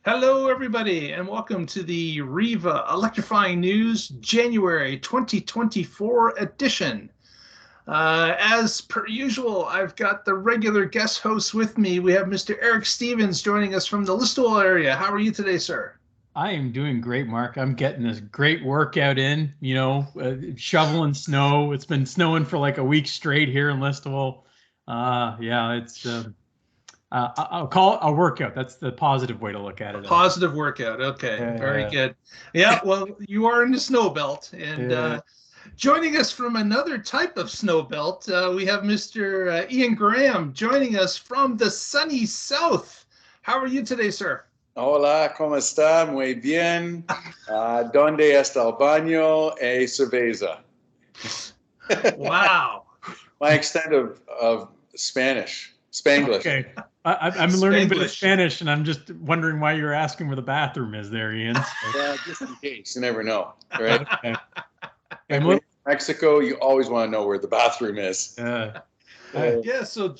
Hello, everybody, and welcome to the WREVA Electrifying News January 2024 edition. As per usual, I've got the regular guest hosts with me. We have Mr. Eric Stevens joining us from the Listowel area. How are you today, sir? I am doing great, Mark. I'm getting this great workout in, shoveling snow. It's been snowing for like a week straight here in Listowel. Yeah, I'll call it a workout. That's the positive way to look at A it, I think. positive workout. Okay, very Yeah, good. Yeah, well, you are in the snow belt, and yeah. joining us from another type of snow belt, we have Mr. Ian Graham joining us from the sunny south. How are you today, sir? Hola, ¿cómo está? Muy bien. ¿Dónde está el baño e cerveza? Wow. My extent of Spanish, Spanglish. Okay. I'm learning a bit of Spanglish. Spanish, and I'm just wondering why you're asking where the bathroom is there, Ian. Yeah, just in case. You never know, right? Okay. And when you're in Mexico, you always want to know where the bathroom is. Yeah, so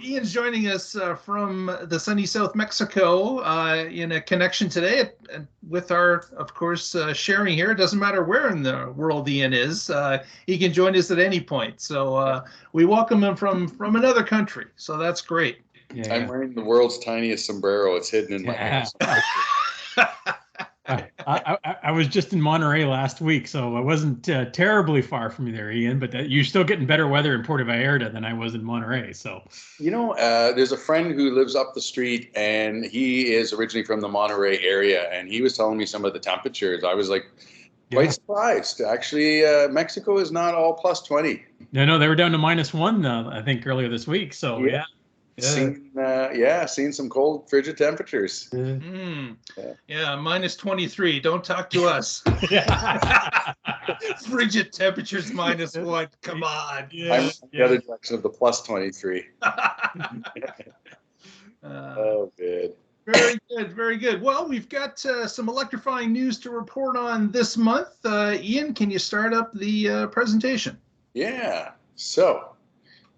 Ian's joining us from the sunny South Mexico in a connection today with our, of course, sharing here. It doesn't matter where in the world Ian is. He can join us at any point. So we welcome him from another country. So that's great. Yeah. I'm wearing the world's tiniest sombrero. It's hidden in my Yeah. hair. I was just in Monterey last week, so I wasn't terribly far from you there, Ian. But you're still getting better weather in Puerto Vallarta than I was in Monterey. So, there's a friend who lives up the street, and he is originally from the Monterey area, and he was telling me some of the temperatures. I was like quite surprised. Actually, Mexico is not all plus 20. No, they were down to -1, I think, earlier this week. So, yeah. Seen some cold, frigid temperatures. Yeah, -23. Don't talk to us. Frigid temperatures -1. Come on. I'm the other direction of the plus 23. Oh, good. Very good, very good. Well, we've got some electrifying news to report on this month. Ian, can you start up the presentation? Yeah. So,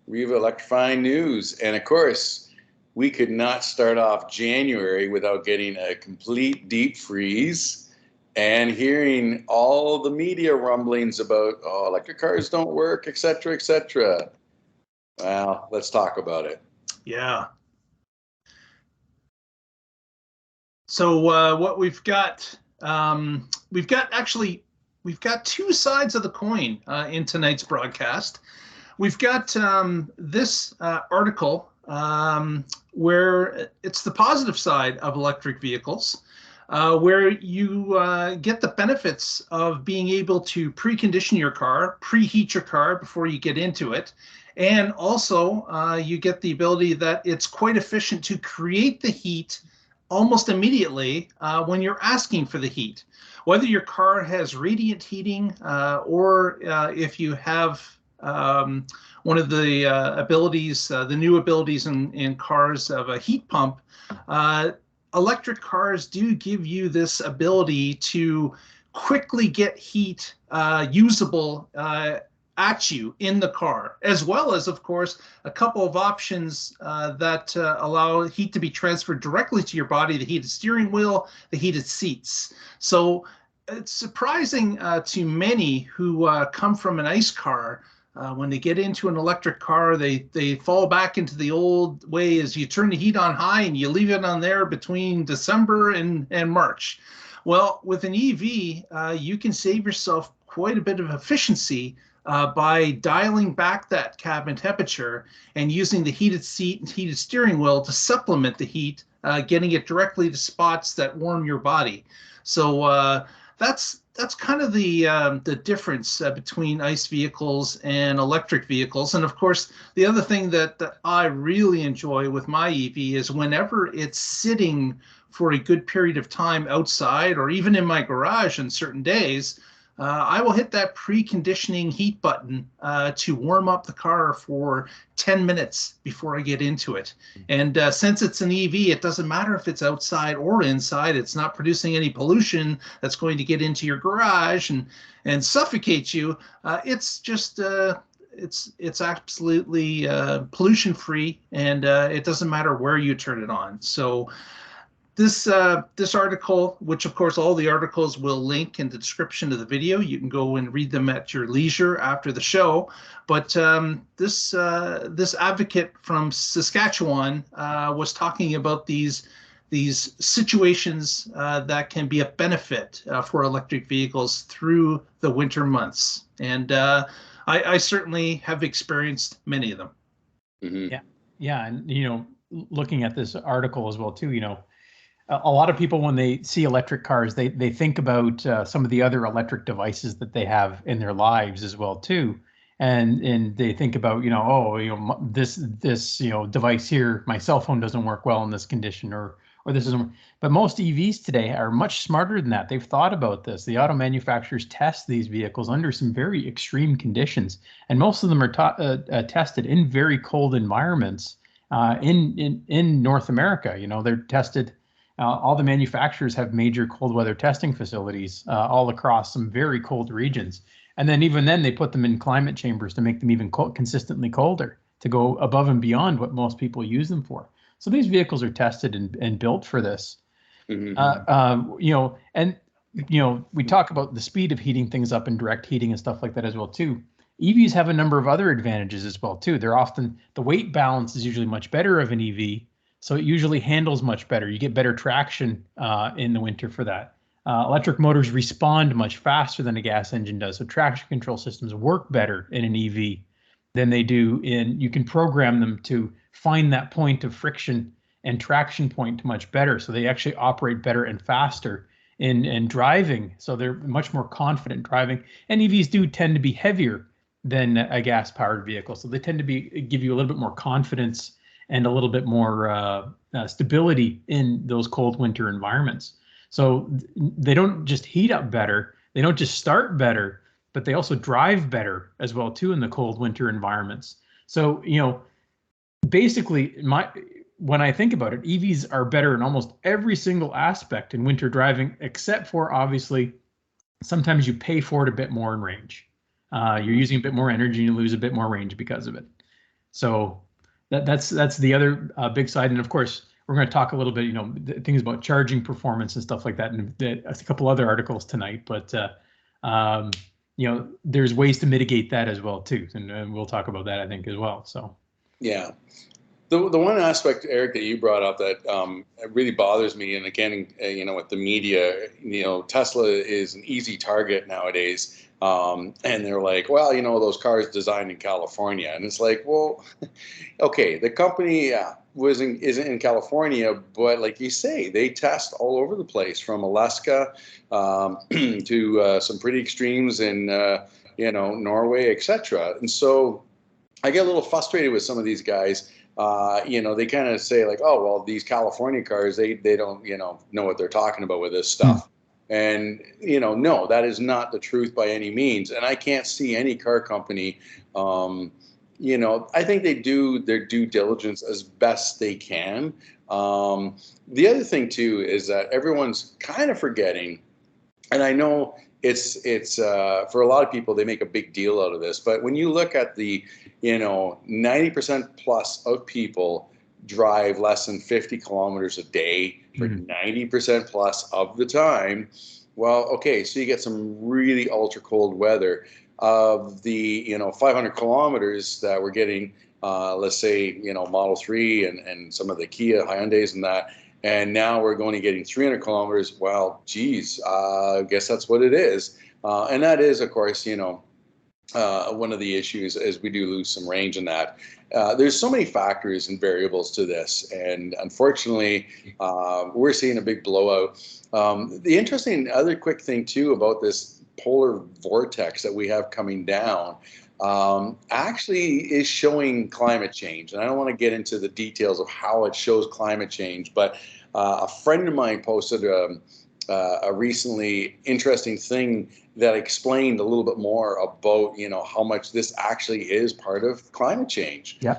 WREVA Electrifying News. And of course, we could not start off January without getting a complete deep freeze and hearing all the media rumblings about, electric cars don't work, et cetera, et cetera. Well, let's talk about it. Yeah. So what we've got two sides of the coin in tonight's broadcast. We've got this article where it's the positive side of electric vehicles, where you get the benefits of being able to precondition your car, preheat your car before you get into it. And also you get the ability that it's quite efficient to create the heat almost immediately when you're asking for the heat. Whether your car has radiant heating or if you have one of the abilities, the new abilities in cars of a heat pump, electric cars do give you this ability to quickly get heat usable at you in the car, as well as, of course, a couple of options that allow heat to be transferred directly to your body: the heated steering wheel, the heated seats. So it's surprising to many who come from an ICE car. When they get into an electric car, they fall back into the old way, as you turn the heat on high and you leave it on there between December and March. Well, with an EV, you can save yourself quite a bit of efficiency by dialing back that cabin temperature and using the heated seat and heated steering wheel to supplement the heat, getting it directly to spots that warm your body. So that's kind of the difference between ICE vehicles and electric vehicles. And of course, the other thing that I really enjoy with my EV is whenever it's sitting for a good period of time outside or even in my garage on certain days, I will hit that preconditioning heat button to warm up the car for 10 minutes before I get into it. And since it's an EV, it doesn't matter if it's outside or inside. It's not producing any pollution that's going to get into your garage and suffocate you. It's just it's absolutely pollution free, and it doesn't matter where you turn it on. So this article, which of course all the articles will link in the description of the video. You can go and read them at your leisure after the show. But this advocate from Saskatchewan was talking about these situations that can be a benefit for electric vehicles through the winter months. And I certainly have experienced many of them. Mm-hmm. Yeah. And, looking at this article as well, too, a lot of people, when they see electric cars, they think about some of the other electric devices that they have in their lives as well, too. And they think about, this device here, my cell phone doesn't work well in this condition, or this isn't. But most EVs today are much smarter than that. They've thought about this. The auto manufacturers test these vehicles under some very extreme conditions, and most of them are tested in very cold environments in North America. They're tested. All the manufacturers have major cold weather testing facilities all across some very cold regions. And then even then, they put them in climate chambers to make them even consistently colder, to go above and beyond what most people use them for. So these vehicles are tested and built for this. Mm-hmm. We talk about the speed of heating things up and direct heating and stuff like that as well, too. EVs have a number of other advantages as well, too. The weight balance is usually much better of an EV. So it usually handles much better. You get better traction in the winter for that. Electric motors respond much faster than a gas engine does. So traction control systems work better in an EV than they do you can program them to find that point of friction and traction point much better. So they actually operate better and faster in driving. So they're much more confident driving. And EVs do tend to be heavier than a gas powered vehicle. So they tend to give you a little bit more confidence and a little bit more stability in those cold winter environments. So they don't just heat up better, they don't just start better, but they also drive better as well, too, in the cold winter environments. So, basically, when I think about it, EVs are better in almost every single aspect in winter driving, except for, obviously, sometimes you pay for it a bit more in range. You're using a bit more energy and you lose a bit more range because of it. So that's the other big side. And of course, we're going to talk a little bit, things about charging performance and stuff like that, and a couple other articles tonight. But there's ways to mitigate that as well too, and we'll talk about that, I think, as well. So yeah, the one aspect, Eric, that you brought up that really bothers me, and again, with the media, Tesla is an easy target nowadays. And they're like, well, those cars designed in California. And it's like, well, okay, the company isn't in California, but like you say, they test all over the place, from Alaska to some pretty extremes in, Norway, etc. And so I get a little frustrated with some of these guys. They kind of say like, oh, well, these California cars, they don't, know what they're talking about with this stuff. And, no, that is not the truth by any means. And I can't see any car company, I think they do their due diligence as best they can. The other thing, too, is that everyone's kind of forgetting, and I know it's for a lot of people, they make a big deal out of this. But when you look at the, 90% plus of people drive less than 50 kilometers a day for 90% plus of the time. Well, okay, so you get some really ultra cold weather. Of the 500 kilometers that we're getting, let's say Model 3 and some of the Kia Hyundais and that, and now we're going to getting 300 kilometers. Well, geez, I guess that's what it is, and that is, of course, one of the issues is we do lose some range in that. There's so many factors and variables to this, and unfortunately, we're seeing a big blowout. The interesting other quick thing, too, about this polar vortex that we have coming down actually is showing climate change. And I don't want to get into the details of how it shows climate change, but a friend of mine posted a recently interesting thing that explained a little bit more about, how much this actually is part of climate change. Yeah.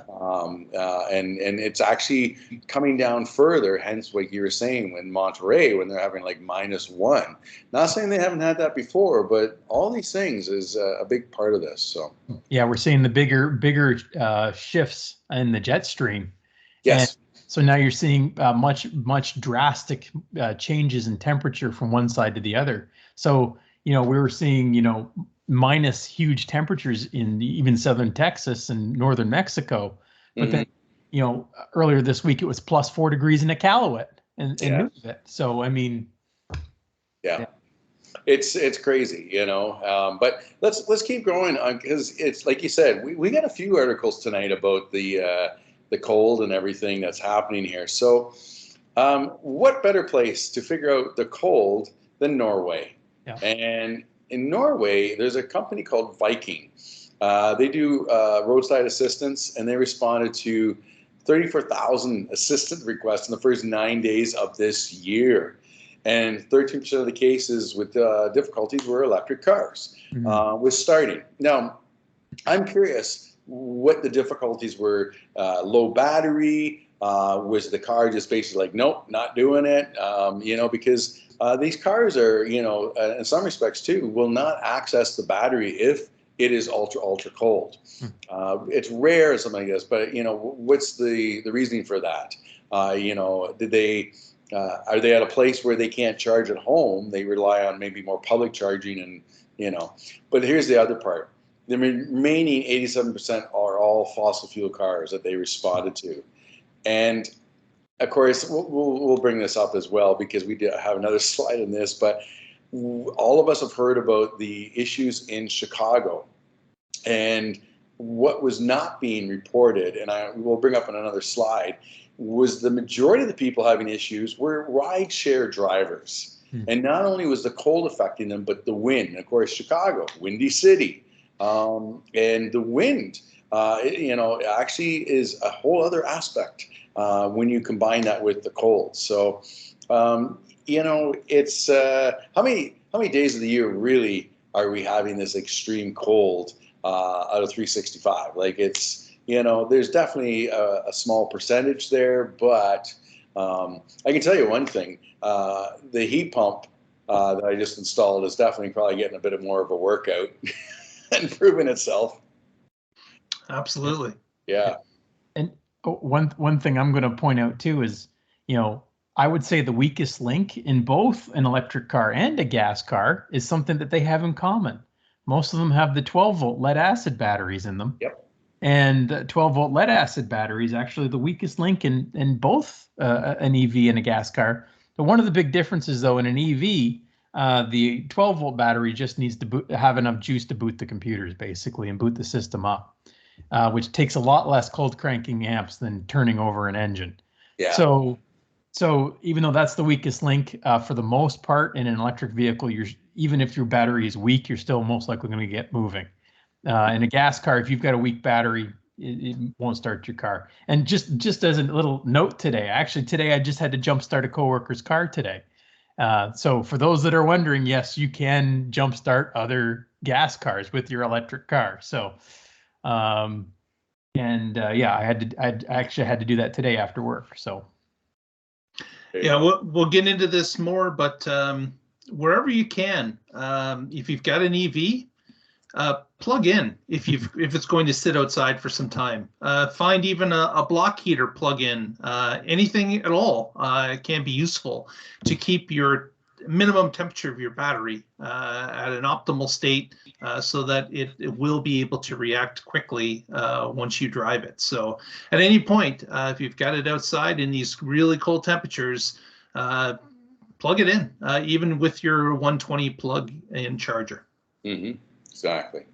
And it's actually coming down further, hence what you were saying when Monterey, when they're having like -1. Not saying they haven't had that before, but all these things is a big part of this. So yeah, we're seeing the bigger shifts in the jet stream. Yes. And So now you're seeing much drastic changes in temperature from one side to the other. So, we were seeing, minus huge temperatures in even southern Texas and northern Mexico. But then, earlier this week it was plus 4 degrees in Iqaluit and Nunavut. So, I mean, yeah. It's crazy, but let's keep going on, because it's like you said, we got a few articles tonight about the cold and everything that's happening here. So what better place to figure out the cold than Norway? Yeah. And in Norway, there's a company called Viking. They do roadside assistance, and they responded to 34,000 assistant requests in the first 9 days of this year. And 13% of the cases with difficulties were electric cars with starting. Now, I'm curious what the difficulties were. Low battery, was the car just basically like, nope, not doing it? Because these cars are, in some respects too, will not access the battery if it is ultra cold. It's rare, something like this, but what's the reasoning for that? Did they? Are they at a place where they can't charge at home? They rely on maybe more public charging, and But here's the other part: the remaining 87% are all fossil fuel cars that they responded to, and of course we'll bring this up as well, because we have another slide in this. But all of us have heard about the issues in Chicago, and what was not being reported, and we'll bring up on another slide, was the majority of the people having issues were rideshare drivers. And not only was the cold affecting them, but the wind. Of course, Chicago, windy city. And the wind, actually is a whole other aspect when you combine that with the cold. So, it's how many days of the year really are we having this extreme cold out of 365? Like, it's, there's definitely a small percentage there, but I can tell you one thing: the heat pump that I just installed is definitely probably getting a bit more of a workout and proving itself. Absolutely. Yeah. And one thing I'm going to point out too is, I would say the weakest link in both an electric car and a gas car is something that they have in common. Most of them have the 12-volt lead acid batteries in them. Yep. And 12-volt lead acid battery is actually the weakest link in both an EV and a gas car. But one of the big differences, though, in an EV, the 12-volt battery just needs to have enough juice to boot the computers, basically, and boot the system up, which takes a lot less cold cranking amps than turning over an engine. Yeah. So even though that's the weakest link, for the most part in an electric vehicle, even if your battery is weak, you're still most likely going to get moving. In a gas car, if you've got a weak battery, it won't start your car. And just as a little note today I just had to jump start a coworker's car today. So for those that are wondering, yes, you can jump start other gas cars with your electric car. So, I actually had to do that today after work. So. Yeah, we'll get into this more, but wherever you can, if you've got an EV, plug in if it's going to sit outside for some time. Find even a block heater plug-in. Anything at all can be useful to keep your minimum temperature of your battery at an optimal state, so that it will be able to react quickly once you drive it. So at any point, if you've got it outside in these really cold temperatures, plug it in, even with your 120 plug-in charger. Mm-hmm. Exactly.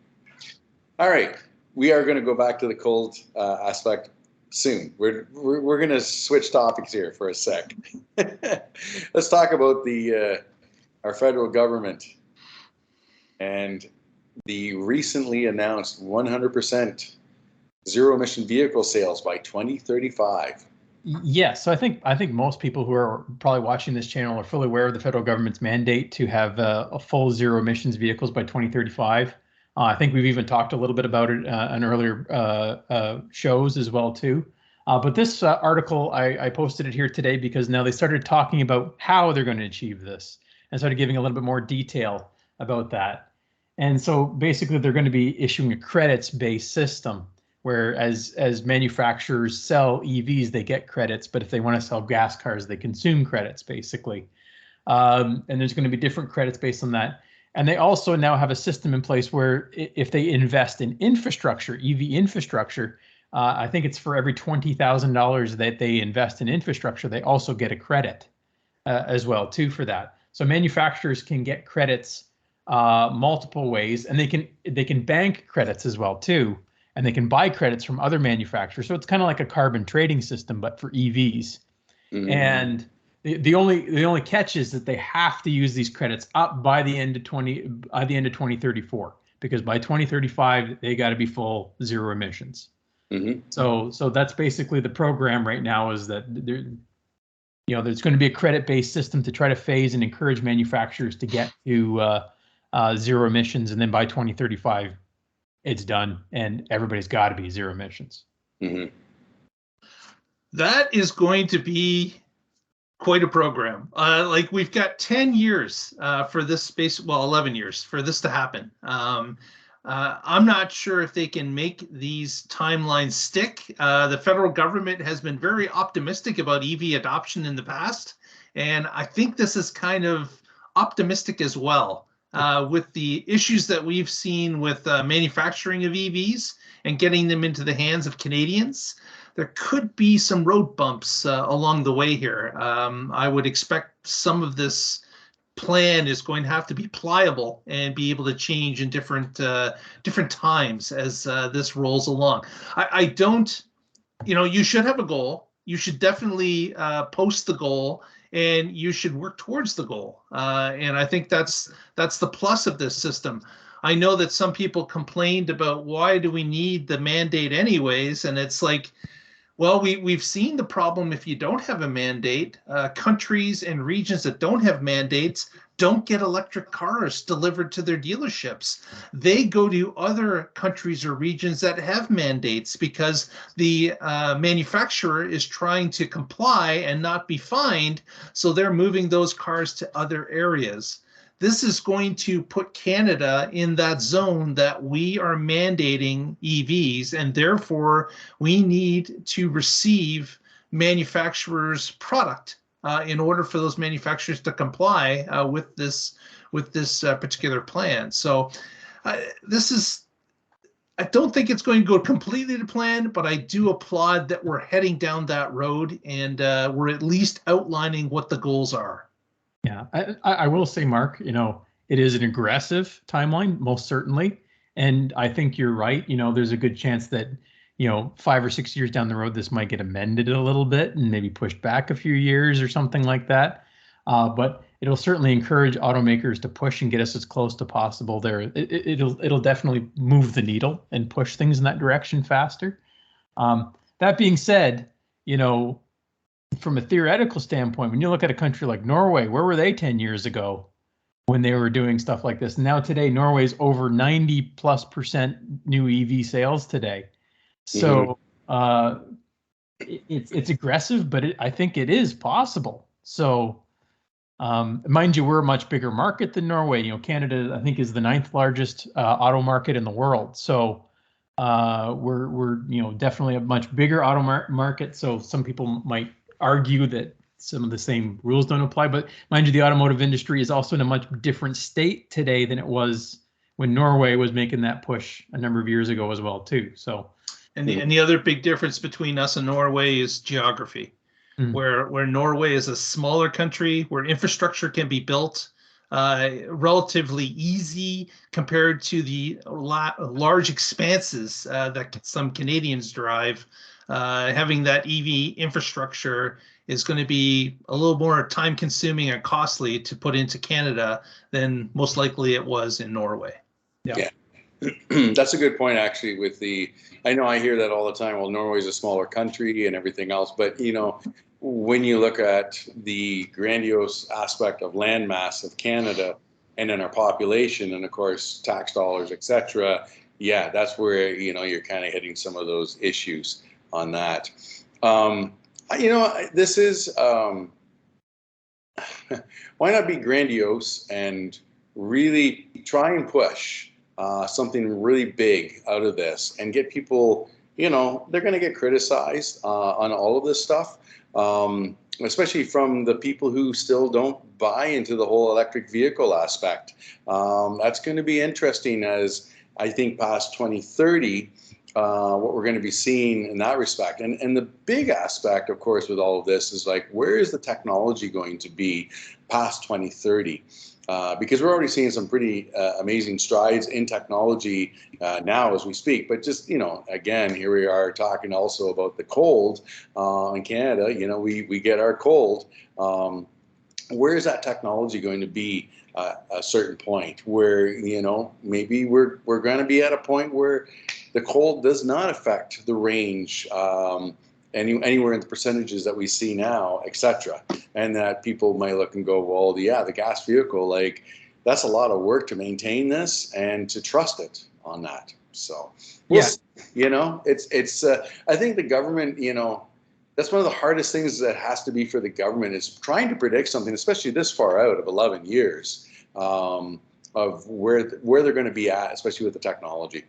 All right, we are going to go back to the cold aspect soon. We're going to switch topics here for a sec. Let's talk about our federal government and the recently announced 100% zero emission vehicle sales by 2035. Yes, so I think most people who are probably watching this channel are fully aware of the federal government's mandate to have a full zero emissions vehicles by 2035. I think we've even talked a little bit about it on earlier shows as well too. But this article, I posted it here today because now they started talking about how they're going to achieve this and started giving a little bit more detail about that. And so basically they're going to be issuing a credits-based system where as manufacturers sell EVs, they get credits, but if they want to sell gas cars, they consume credits, basically. And there's going to be different credits based on that. And they also now have a system in place where if they invest in infrastructure, EV infrastructure, I think it's for every $20,000 that they invest in infrastructure, they also get a credit as well too for that. So manufacturers can get credits multiple ways, and they can bank credits as well too, and they can buy credits from other manufacturers. So it's kind of like a carbon trading system, but for EVs. Mm-hmm. And the only catch is that they have to use these credits up by the end of 2034, because by 2035 they got to be full zero emissions. Mm-hmm. So that's basically the program right now, is that there's going to be a credit-based system to try to phase and encourage manufacturers to get to zero emissions, and then by 2035 it's done and everybody's got to be zero emissions. Mm-hmm. That is going to be quite a program. Like, we've got 10 years for this space, well, 11 years for this to happen. I'm not sure if they can make these timelines stick. The federal government has been very optimistic about EV adoption in the past, and I think this is kind of optimistic as well. With the issues that we've seen with manufacturing of EVs and getting them into the hands of Canadians, there could be some road bumps along the way here. I would expect some of this plan is going to have to be pliable and be able to change in different times as this rolls along. I don't, you should have a goal. You should definitely post the goal, and you should work towards the goal. And I think that's the plus of this system. I know that some people complained about, why do we need the mandate anyways? And it's like, well, we've seen the problem if you don't have a mandate. Countries and regions that don't have mandates don't get electric cars delivered to their dealerships. They go to other countries or regions that have mandates, because the manufacturer is trying to comply and not be fined, so they're moving those cars to other areas. This is going to put Canada in that zone that we are mandating EVs, and therefore we need to receive manufacturers' product in order for those manufacturers to comply with this particular plan. So I don't think it's going to go completely to plan, but I do applaud that we're heading down that road, and we're at least outlining what the goals are. Yeah, I will say, Mark, it is an aggressive timeline, most certainly. And I think you're right. There's a good chance that, 5 or 6 years down the road, this might get amended a little bit and maybe pushed back a few years or something like that. But it'll certainly encourage automakers to push and get us as close to possible there. It'll definitely move the needle and push things in that direction faster. That being said, from a theoretical standpoint, when you look at a country like Norway, where were they 10 years ago when they were doing stuff like this? Now today, Norway's over 90+% new EV sales today. So it's aggressive, but I think it is possible. So mind you, we're a much bigger market than Norway. Canada, I think, is the 9th largest auto market in the world. So we're definitely a much bigger auto market. So some people might argue that some of the same rules don't apply, but mind you, the automotive industry is also in a much different state today than it was when Norway was making that push a number of years ago as well too. So, and the other big difference between us and Norway is geography, where Norway is a smaller country, where infrastructure can be built relatively easy compared to the large expanses that some Canadians drive. Having that EV infrastructure is going to be a little more time consuming and costly to put into Canada than most likely it was in Norway. Yeah. That's a good point, actually. I know I hear that all the time. Well, Norway's a smaller country and everything else, but when you look at the grandiose aspect of landmass of Canada and then our population and of course tax dollars, etc., yeah, that's where you're kind of hitting some of those issues on that. This is why not be grandiose and really try and push something really big out of this and get people you know, they're going to get criticized on all of this stuff, especially from the people who still don't buy into the whole electric vehicle aspect. That's going to be interesting as I think past 2030, what we're going to be seeing in that respect. And the big aspect, of course, with all of this is like, where is the technology going to be past 2030? Because we're already seeing some pretty amazing strides in technology now as we speak. But just, you know, again, here we are talking also about the cold in Canada. You know, we get our cold. Where is that technology going to be a certain point where, you know, maybe we're going to be at a point where the cold does not affect the range anywhere in the percentages that we see now, etc. And that people might look and go, well, yeah, the gas vehicle, like, that's a lot of work to maintain this and to trust it on that. So, you know, it's I think the government, you know, that's one of the hardest things that has to be for the government is trying to predict something, especially this far out of 11 years, of where they're going to be at, especially with the technology.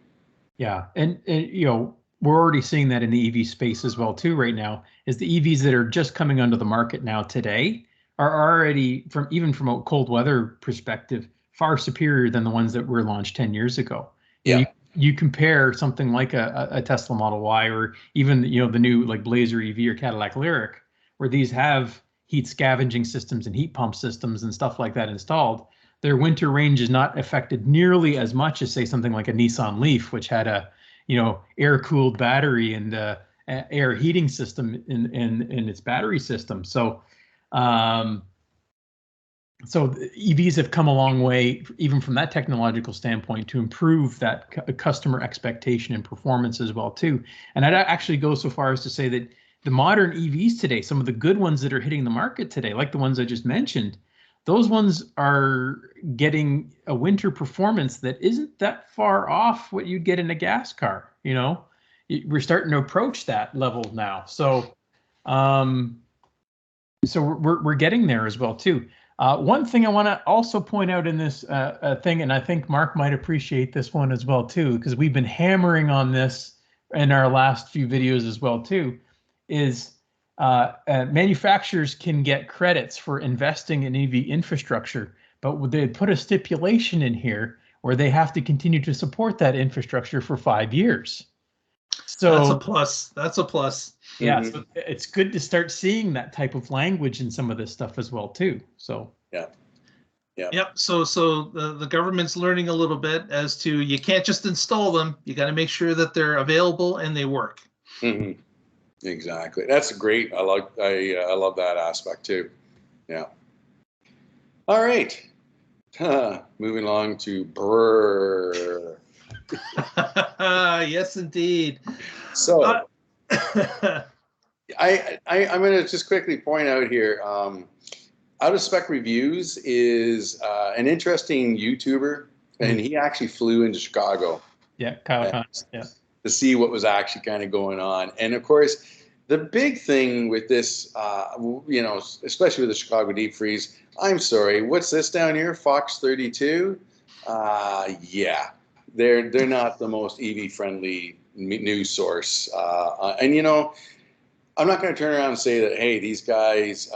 Yeah, and you know, we're already seeing that in the EV space as well too right now, is the EVs that are just coming onto the market now today are already, even from a cold weather perspective, far superior than the ones that were launched 10 years ago. Yeah. You compare something like a Tesla Model Y, or even, you know, the new like Blazer EV or Cadillac Lyriq, where these have heat scavenging systems and heat pump systems and stuff like that installed. Their winter range is not affected nearly as much as, say, something like a Nissan Leaf, which had a, you know, air-cooled battery and air heating system in its battery system. So, so EVs have come a long way, even from that technological standpoint, to improve that customer expectation and performance as well too. And I'd actually go so far as to say that the modern EVs today, some of the good ones that are hitting the market today, like the ones I just mentioned, those ones are getting a winter performance that isn't that far off what you'd get in a gas car. You know, we're starting to approach that level now. So, so we're getting there as well too. One thing I want to also point out in this thing, and I think Mark might appreciate this one as well too, because we've been hammering on this in our last few videos as well too, is manufacturers can get credits for investing in EV infrastructure, but they put a stipulation in here where they have to continue to support that infrastructure for 5 years. So that's a plus. That's a plus. Yeah, so it's good to start seeing that type of language in some of this stuff as well too. So Yep. So the government's learning a little bit as to, you can't just install them. You got to make sure that they're available and they work. Mm-hmm. Exactly. That's great. I love that aspect too. Yeah. All right. Moving along to Brrr. Yes, indeed. So I'm going to just quickly point out here, Out of Spec Reviews is an interesting YouTuber, and he actually flew into Chicago. Yeah, Kyle. Yeah. To see what was actually kind of going on. And of course, the big thing with this, you know, especially with the Chicago deep freeze, I'm sorry, what's this down here? Fox 32? Yeah, they're not the most EV friendly news source. And, you know, I'm not going to turn around and say that, hey, these guys,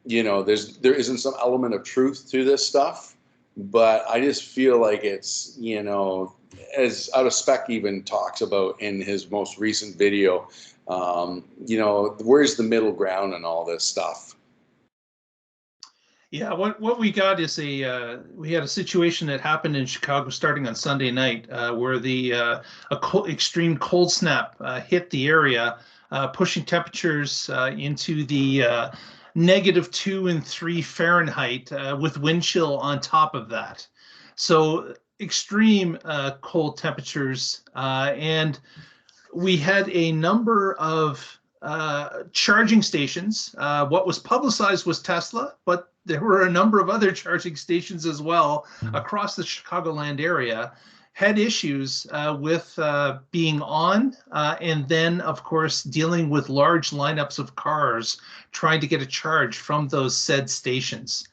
you know, there isn't some element of truth to this stuff, but I just feel like it's, you know, as Out of Spec even talks about in his most recent video, you know, where's the middle ground and all this stuff? Yeah, what we got is we had a situation that happened in Chicago starting on Sunday night, where extreme cold snap hit the area, pushing temperatures into the -2 and 3 Fahrenheit, with wind chill on top of that. So extreme cold temperatures, and we had a number of charging stations. What was publicized was Tesla, but there were a number of other charging stations as well across the Chicagoland area, had issues with being on, and then, of course, dealing with large lineups of cars trying to get a charge from those said stations.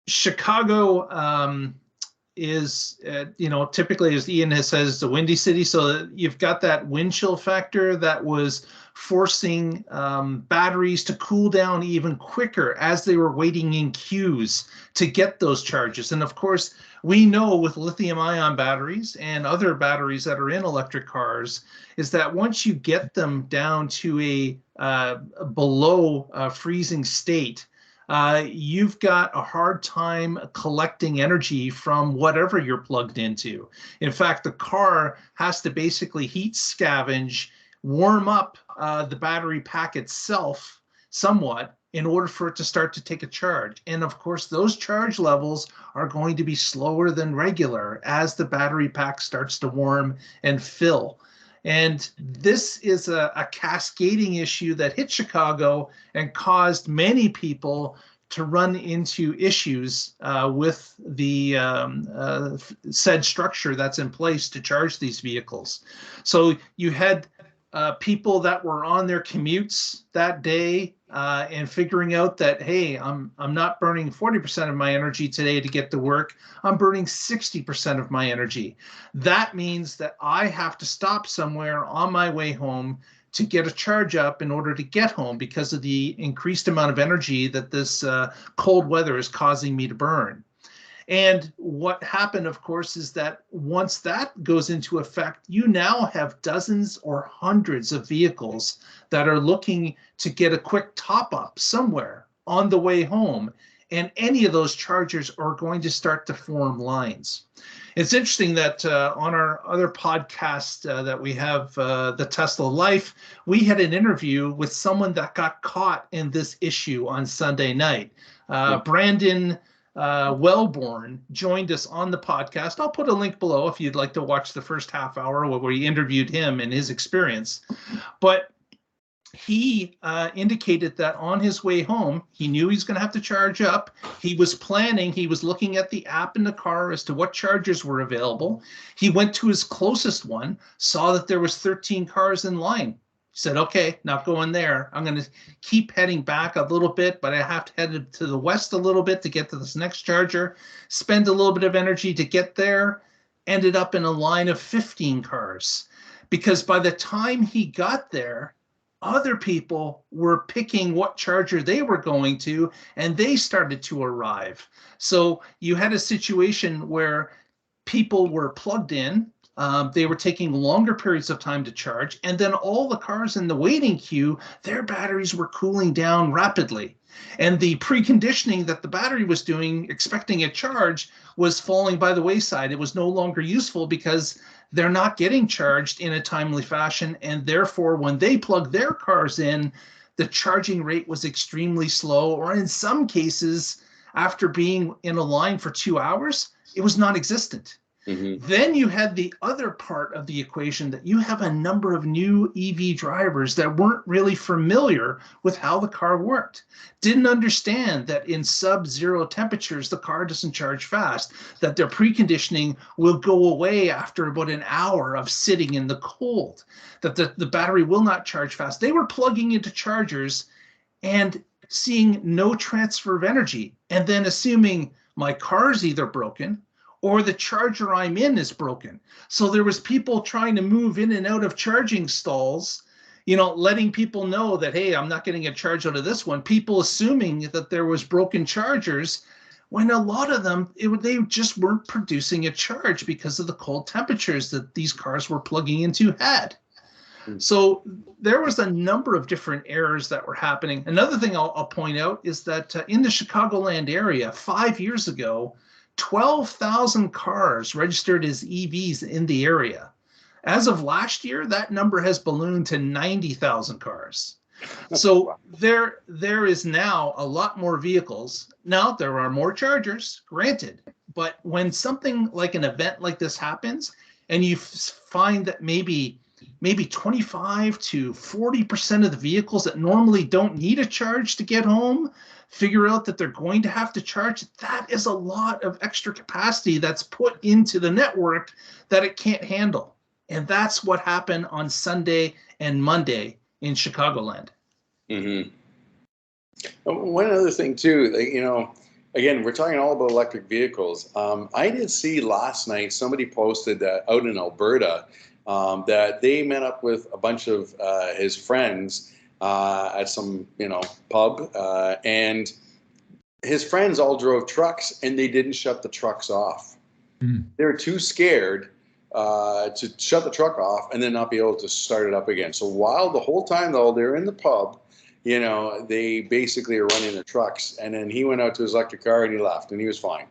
Chicago is, typically, as Ian has said, it's a windy city. So you've got that wind chill factor that was forcing batteries to cool down even quicker as they were waiting in queues to get those charges. And of course, we know with lithium ion batteries and other batteries that are in electric cars is that once you get them down to a below freezing state, you've got a hard time collecting energy from whatever you're plugged into. In fact, the car has to basically heat scavenge, warm up the battery pack itself somewhat in order for it to start to take a charge. And of course, those charge levels are going to be slower than regular as the battery pack starts to warm and fill. And this is a cascading issue that hit Chicago and caused many people to run into issues with the said structure that's in place to charge these vehicles. So you had people that were on their commutes that day and figuring out that, hey, I'm not burning 40% of my energy today to get to work. I'm burning 60% of my energy. That means that I have to stop somewhere on my way home to get a charge up in order to get home because of the increased amount of energy that this cold weather is causing me to burn. And what happened, of course, is that once that goes into effect, you now have dozens or hundreds of vehicles that are looking to get a quick top up somewhere on the way home. And any of those chargers are going to start to form lines. It's interesting that on our other podcast that we have, the Tesla Life, we had an interview with someone that got caught in this issue on Sunday night. Brandon Welbourne joined us on the podcast. I'll put a link below if you'd like to watch the first half hour where we interviewed him and his experience. But he indicated that on his way home, he knew he was going to have to charge up. He was planning, he was looking at the app in the car as to what chargers were available. He went to his closest one, saw that there was 13 cars in line. Said, okay, not going there. I'm going to keep heading back a little bit, but I have to head to the west a little bit to get to this next charger, spend a little bit of energy to get there, ended up in a line of 15 cars. Because by the time he got there, other people were picking what charger they were going to, and they started to arrive. So you had a situation where people were plugged in, they were taking longer periods of time to charge, and then all the cars in the waiting queue, their batteries were cooling down rapidly. And the preconditioning that the battery was doing, expecting a charge, was falling by the wayside. It was no longer useful because they're not getting charged in a timely fashion, and therefore when they plug their cars in, the charging rate was extremely slow, or in some cases, after being in a line for 2 hours, it was non-existent. Mm-hmm. Then you had the other part of the equation that you have a number of new EV drivers that weren't really familiar with how the car worked, didn't understand that in sub-zero temperatures, the car doesn't charge fast, that their preconditioning will go away after about an hour of sitting in the cold, that the battery will not charge fast. They were plugging into chargers and seeing no transfer of energy, and then assuming my car's either broken or the charger I'm in is broken. So there was people trying to move in and out of charging stalls, letting people know that, hey, I'm not getting a charge out of this one. People assuming that there was broken chargers, when a lot of them, they just weren't producing a charge because of the cold temperatures that these cars were plugging into had. So there was a number of different errors that were happening. Another thing I'll point out is that in the Chicagoland area, 5 years ago, 12,000 cars registered as EVs in the area. As of last year, that number has ballooned to 90,000 cars. So there is now a lot more vehicles. Now, there are more chargers, granted, but when something like an event like this happens, and you find that maybe 25 to 40% of the vehicles that normally don't need a charge to get home figure out that they're going to have to charge, that is a lot of extra capacity that's put into the network that it can't handle. And that's what happened on Sunday and Monday in Chicagoland. Mm-hmm. One other thing too, again, we're talking all about electric vehicles. I did see last night somebody posted that out in Alberta that they met up with a bunch of his friends at some, pub, and his friends all drove trucks and they didn't shut the trucks off. They were too scared to shut the truck off and then not be able to start it up again. So while the whole time though they're in the pub, they basically are running their trucks. And then he went out to his electric car and he left and he was fine.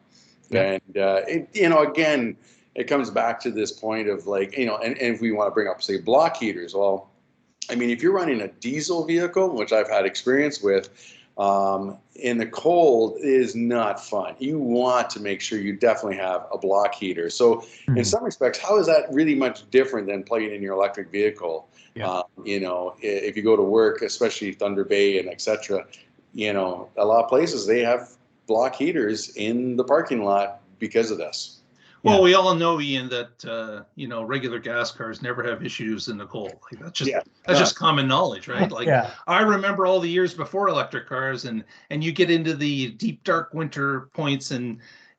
Yeah. And again, it comes back to this point of like, and if we want to bring up, say, block heaters, well, I mean, if you're running a diesel vehicle, which I've had experience with, in the cold, it is not fun. You want to make sure you definitely have a block heater. So in some respects, how is that really much different than plugging in your electric vehicle? Yeah. If you go to work, especially Thunder Bay and etc., a lot of places, they have block heaters in the parking lot because of this. Well, we all know, Ian, that regular gas cars never have issues in the cold. Like that's just common knowledge, right? Like I remember all the years before electric cars, and you get into the deep dark winter points, and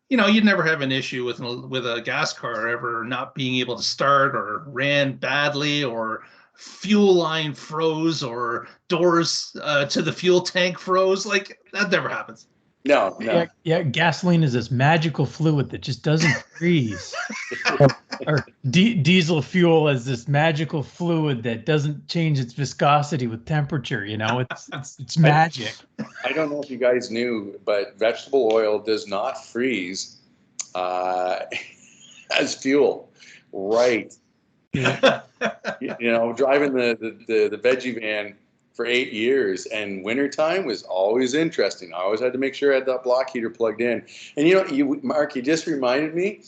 you'd never have an issue with a gas car ever not being able to start, or ran badly, or fuel line froze, or doors to the fuel tank froze. Like that never happens. No. Yeah, gasoline is this magical fluid that just doesn't freeze. or diesel fuel is this magical fluid that doesn't change its viscosity with temperature. It's magic. I don't know if you guys knew, but vegetable oil does not freeze as fuel. Right. Driving the veggie van for 8 years, and wintertime was always interesting. I always had to make sure I had that block heater plugged in. And Mark, you just reminded me,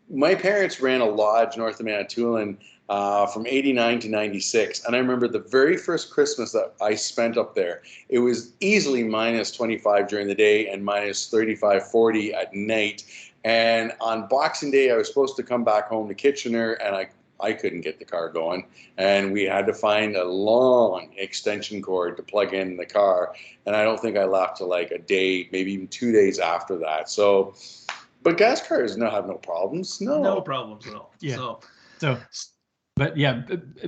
my parents ran a lodge north of Manitoulin from 89 to 96. And I remember the very first Christmas that I spent up there, it was easily minus 25 during the day and minus 35, 40 at night. And on Boxing Day, I was supposed to come back home to Kitchener, and I couldn't get the car going, and we had to find a long extension cord to plug in the car. And I don't think I left till like a day, maybe even 2 days after that. So, but gas cars have no problems. No problems at all. Yeah. But yeah,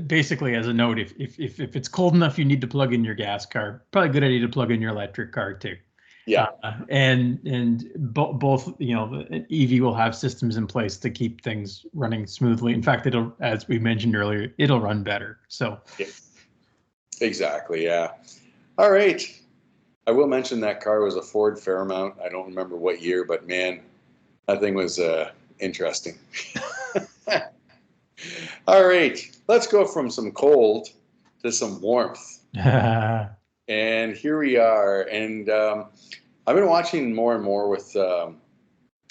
basically as a note, if it's cold enough, you need to plug in your gas car. Probably a good idea to plug in your electric car too. Yeah, and both, EV will have systems in place to keep things running smoothly. In fact, it'll, as we mentioned earlier, it'll run better. So, yeah. Exactly, yeah. All right, I will mention that car was a Ford Fairmount. I don't remember what year, but man, that thing was interesting. All right, let's go from some cold to some warmth. And here we are, and I've been watching more and more with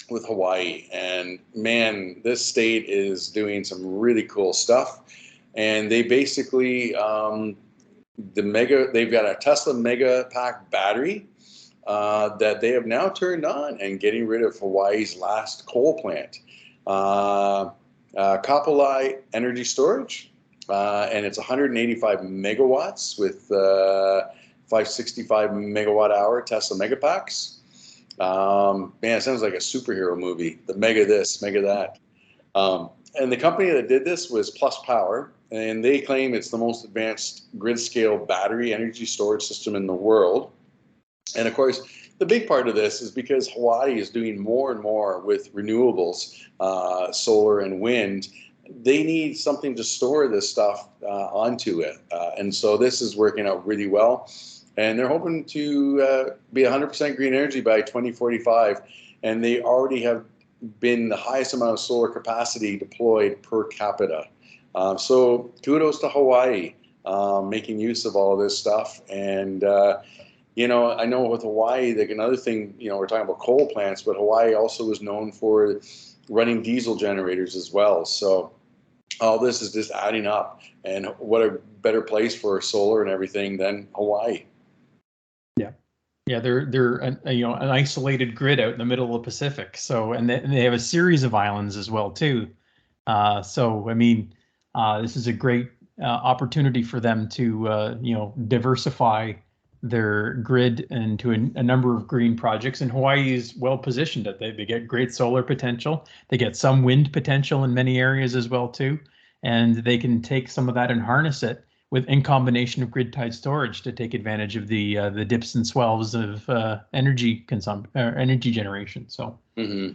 Hawaii, and man, this state is doing some really cool stuff. And they basically they've got a Tesla Megapack battery that they have now turned on and getting rid of Hawaii's last coal plant, Kapolei Energy Storage, and it's 185 megawatts with 565 megawatt hour Tesla Megapacks. Man, it sounds like a superhero movie. The mega this, mega that. And the company that did this was Plus Power, and they claim it's the most advanced grid scale battery energy storage system in the world. And of course, the big part of this is because Hawaii is doing more and more with renewables, solar and wind. They need something to store this stuff onto it. And so this is working out really well. And they're hoping to be 100% green energy by 2045. And they already have been the highest amount of solar capacity deployed per capita. So kudos to Hawaii making use of all of this stuff. And, I know with Hawaii, like another thing, we're talking about coal plants, but Hawaii also is known for running diesel generators as well. So all this is just adding up. And what a better place for solar and everything than Hawaii. Yeah, they're an isolated grid out in the middle of the Pacific. So and they have a series of islands as well too. So I mean, this is a great opportunity for them to diversify their grid into a number of green projects, and Hawaii is well positioned. They get great solar potential. They get some wind potential in many areas as well too, and they can take some of that and harness it in combination of grid-tied storage to take advantage of the dips and swells of energy consumption, energy generation. So. Mm-hmm.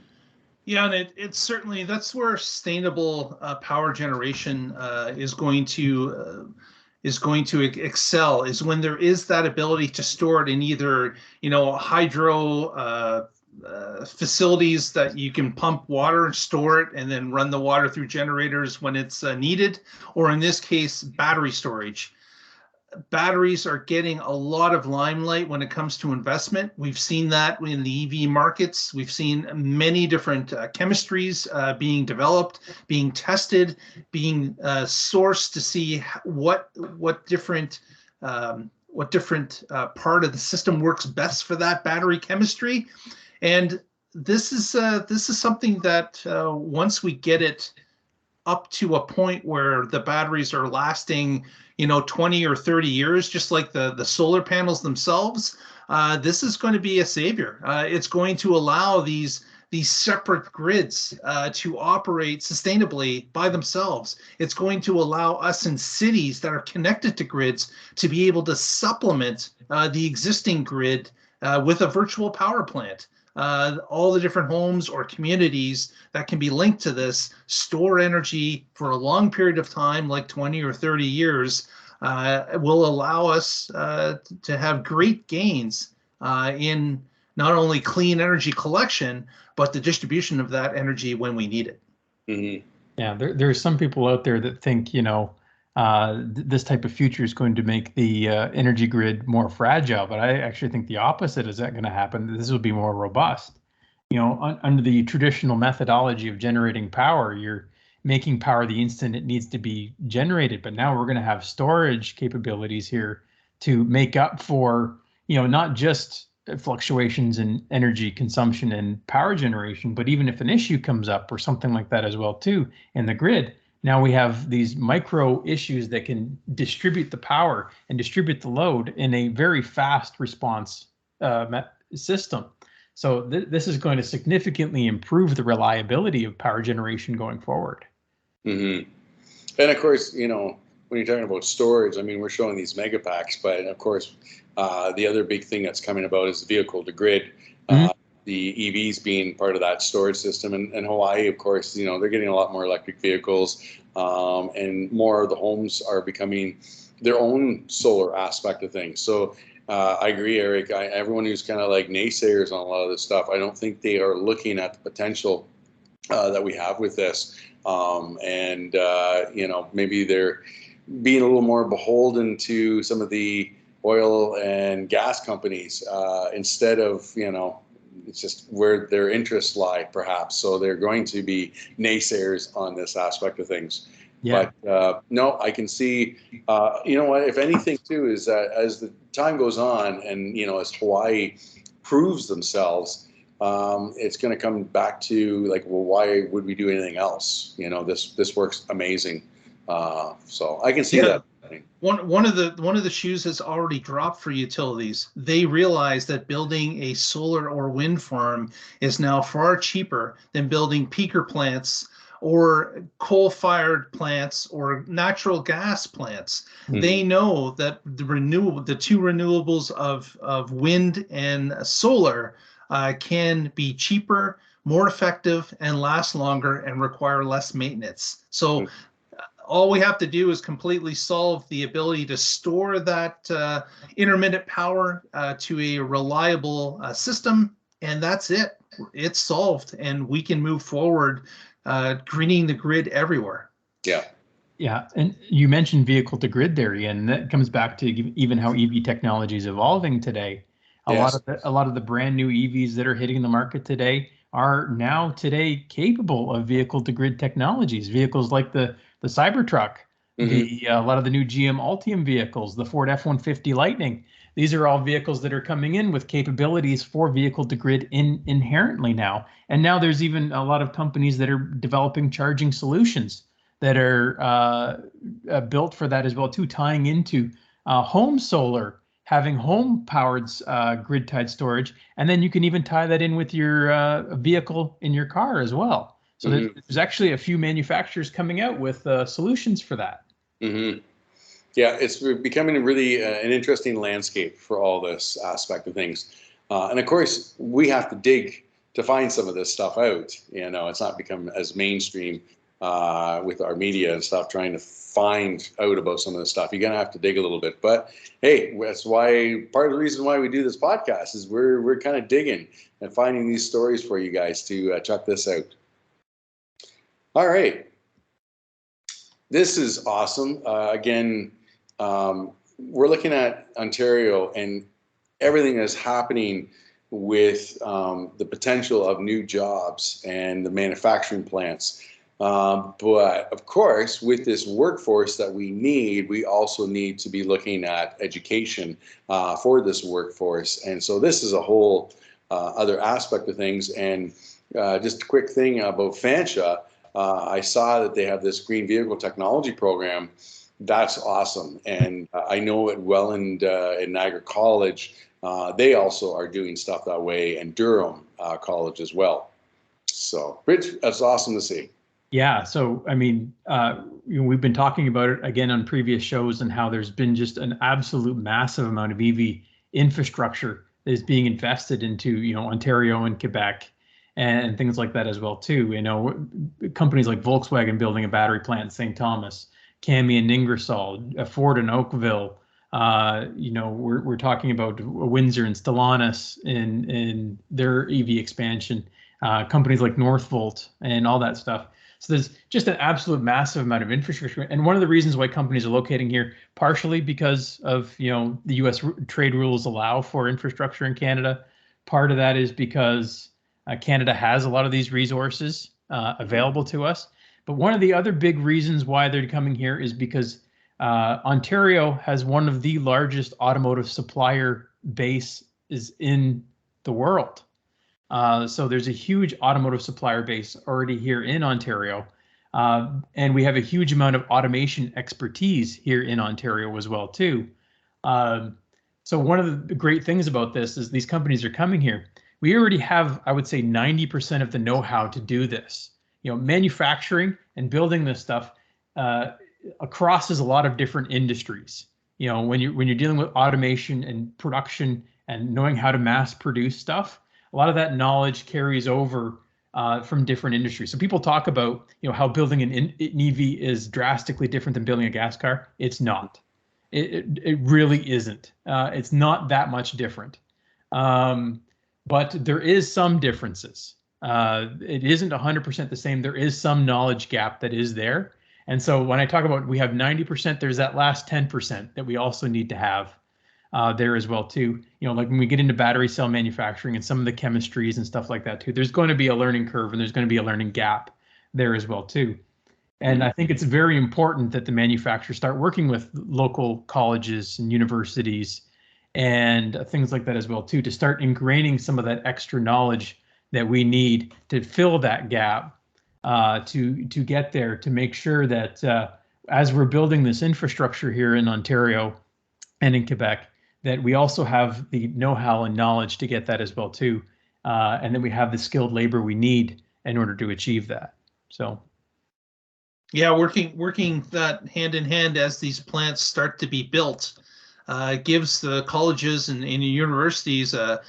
Yeah, and it's certainly, that's where sustainable power generation is going to excel, is when there is that ability to store it in either hydro facilities that you can pump water and store it and then run the water through generators when it's needed, or in this case, battery storage. Batteries are getting a lot of limelight when it comes to investment. We've seen that in the EV markets. We've seen many different chemistries being developed, being tested, being sourced to see what different part of the system works best for that battery chemistry. And this is something that once we get it up to a point where the batteries are lasting 20 or 30 years, just like the solar panels themselves, this is going to be a savior. It's going to allow these separate grids to operate sustainably by themselves. It's going to allow us in cities that are connected to grids to be able to supplement the existing grid with a virtual power plant. All the different homes or communities that can be linked to this store energy for a long period of time, like 20 or 30 years, will allow us to have great gains in not only clean energy collection, but the distribution of that energy when we need it. Mm-hmm. Yeah, there's some people out there that think, this type of future is going to make the energy grid more fragile, but I actually think the opposite is that going to happen. This will be more robust. Under the traditional methodology of generating power, you're making power the instant it needs to be generated. But now we're going to have storage capabilities here to make up for, not just fluctuations in energy consumption and power generation, but even if an issue comes up or something like that as well too in the grid, now we have these micro issues that can distribute the power and distribute the load in a very fast response system. So this is going to significantly improve the reliability of power generation going forward. Mm-hmm. And of course, when you're talking about storage, I mean, we're showing these Megapacks, but of course, the other big thing that's coming about is the vehicle to grid. Mm-hmm. The EVs being part of that storage system, and Hawaii, of course, they're getting a lot more electric vehicles, and more of the homes are becoming their own solar aspect of things. So I agree, Eric. Everyone who's kind of like naysayers on a lot of this stuff, I don't think they are looking at the potential that we have with this, and maybe they're being a little more beholden to some of the oil and gas companies instead of it's just where their interests lie, perhaps. So they're going to be naysayers on this aspect of things. Yeah. But no, I can see, what, if anything, too, is that as the time goes on and, as Hawaii proves themselves, it's going to come back to like, well, why would we do anything else? This works amazing. So I can see that. One of the shoes has already dropped for utilities. They realize that building a solar or wind farm is now far cheaper than building peaker plants or coal-fired plants or natural gas plants. Mm-hmm. They know that the two renewables of wind and solar can be cheaper, more effective, and last longer and require less maintenance. So all we have to do is completely solve the ability to store that intermittent power to a reliable system, and that's it. It's solved, and we can move forward greening the grid everywhere. Yeah. Yeah, and you mentioned vehicle to grid there, and that comes back to even how EV technology is evolving today. A lot of the brand new EVs that are hitting the market today are now today capable of vehicle to grid technologies. Vehicles like the Cybertruck, mm-hmm. A lot of the new GM Ultium vehicles, the Ford F-150 Lightning. These are all vehicles that are coming in with capabilities for vehicle to grid inherently now. And now there's even a lot of companies that are developing charging solutions that are built for that as well too, tying into home solar, having home-powered grid-tied storage, and then you can even tie that in with your vehicle in your car as well. So there's actually a few manufacturers coming out with solutions for that. Yeah, it's becoming really an interesting landscape for all this aspect of things. And of course, we have to dig to find some of this stuff out. It's not become as mainstream with our media and stuff, trying to find out about some of this stuff. You're going to have to dig a little bit. But hey, that's why part of the reason why we do this podcast is we're kind of digging and finding these stories for you guys to check this out. All right. This is awesome. Again, we're looking at Ontario and everything that's happening with the potential of new jobs and the manufacturing plants. But of course, with this workforce that we need, we also need to be looking at education for this workforce. And so this is a whole other aspect of things. And just a quick thing about Fanshawe, I saw that they have this green vehicle technology program. That's awesome. And I know at Welland in Niagara College, they also are doing stuff that way, and Durham College as well. So, Rich, that's awesome to see. Yeah. So, I mean, we've been talking about it again on previous shows and how there's been just an absolute massive amount of EV infrastructure that is being invested into, Ontario and Quebec and things like that as well, too. Companies like Volkswagen building a battery plant in St. Thomas, Cami in Ingersoll, Ford in Oakville. We're talking about Windsor and Stellantis in their EV expansion, companies like Northvolt and all that stuff. So there's just an absolute massive amount of infrastructure. And one of the reasons why companies are locating here, partially because of, the US trade rules allow for infrastructure in Canada. Part of that is because Canada has a lot of these resources available to us. But one of the other big reasons why they're coming here is because Ontario has one of the largest automotive supplier bases in the world. So there's a huge automotive supplier base already here in Ontario. And we have a huge amount of automation expertise here in Ontario as well, too. So one of the great things about this is these companies are coming here. We already have, I would say, 90% of the know-how to do this. Manufacturing and building this stuff crosses a lot of different industries. When you're dealing with automation and production and knowing how to mass produce stuff, a lot of that knowledge carries over from different industries. So people talk about how building an EV is drastically different than building a gas car. It's not. It really isn't. It's not that much different. But there is some differences. It isn't 100% the same. There is some knowledge gap that is there. And so when I talk about we have 90%, there's that last 10% that we also need to have there as well too. Like when we get into battery cell manufacturing and some of the chemistries and stuff like that too, there's going to be a learning curve and there's going to be a learning gap there as well too. And I think it's very important that the manufacturers start working with local colleges and universities and things like that as well too, to start ingraining some of that extra knowledge that we need to fill that gap, to get there, to make sure that as we're building this infrastructure here in Ontario and in Quebec, that we also have the know-how and knowledge to get that as well too, and then we have the skilled labor we need in order to achieve that. So, yeah, working that hand in hand as these plants start to be built gives the colleges and universities a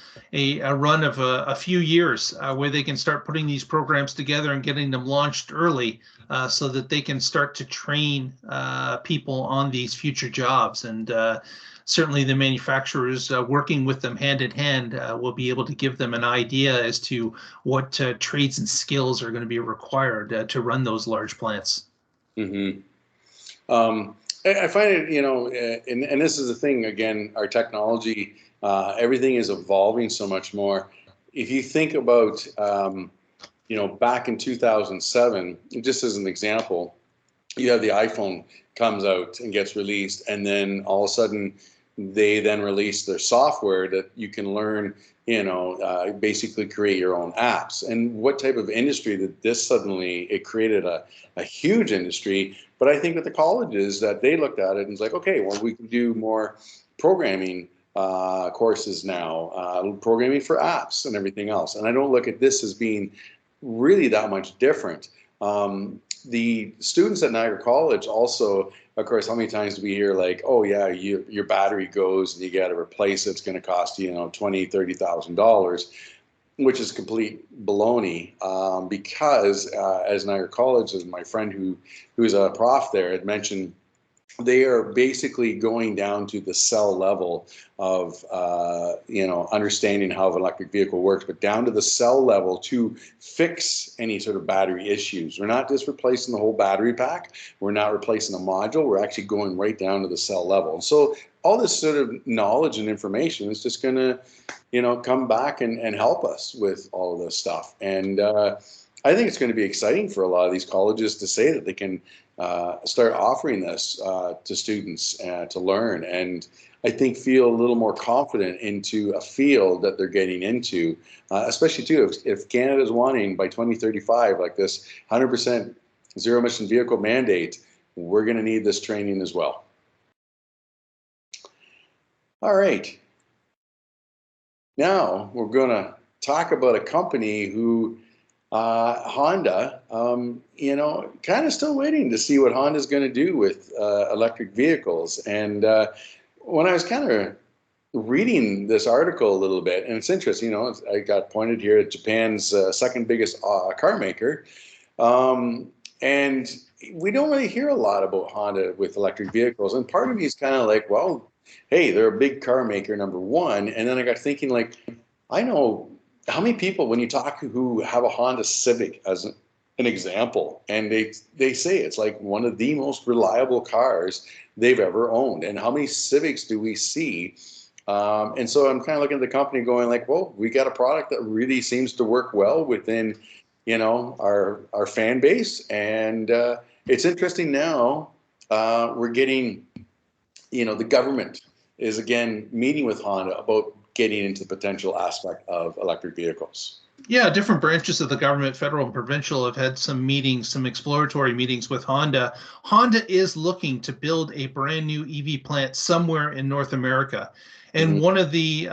run of a few years where they can start putting these programs together and getting them launched early so that they can start to train people on these future jobs. And certainly the manufacturers working with them hand in hand will be able to give them an idea as to what trades and skills are going to be required to run those large plants. I find it, and this is the thing, again, our technology, everything is evolving so much more. If you think about, back in 2007, just as an example, you have the iPhone comes out and gets released, and then all of a sudden they then release their software that you can learn, basically create your own apps. And what type of industry that this suddenly, it created a huge industry. But I think that the colleges that they looked at it and was like, okay, well, we can do more programming courses now, programming for apps and everything else. And I don't look at this as being really that much different. The students at Niagara College also, of course, how many times do we hear like, oh yeah, your battery goes and you got to replace it. It's going to cost you, $20,000-$30,000, which is complete baloney. Because as Niagara College, as my friend who's a prof there had mentioned, they are basically going down to the cell level of, understanding how an electric vehicle works, but down to the cell level to fix any sort of battery issues. We're not just replacing the whole battery pack. We're not replacing a module. We're actually going right down to the cell level. And so all this sort of knowledge and information is just going to, come back and help us with all of this stuff. And I think it's going to be exciting for a lot of these colleges to say that they can start offering this to students to learn, and I think feel a little more confident into a field that they're getting into, especially too if Canada's wanting by 2035 like this 100% zero emission vehicle mandate, we're going to need this training as well. All right, now we're going to talk about a company who Honda, kind of still waiting to see what Honda's going to do with electric vehicles. And when I was kind of reading this article a little bit, and it's interesting, I got pointed here at Japan's second biggest car maker. And we don't really hear a lot about Honda with electric vehicles. And part of me is kind of like, well, hey, they're a big car maker, number one. And then I got thinking, like, I know how many people, when you talk, who have a Honda Civic as an example, and they say it's like one of the most reliable cars they've ever owned. And how many Civics do we see? And so I'm kind of looking at the company going like, well, we got a product that really seems to work well within, our fan base. And it's interesting now, we're getting, the government is again meeting with Honda about getting into the potential aspect of electric vehicles. Yeah, different branches of the government, federal and provincial, have had some meetings, some exploratory meetings with Honda. Honda is looking to build a brand new EV plant somewhere in North America. And one of the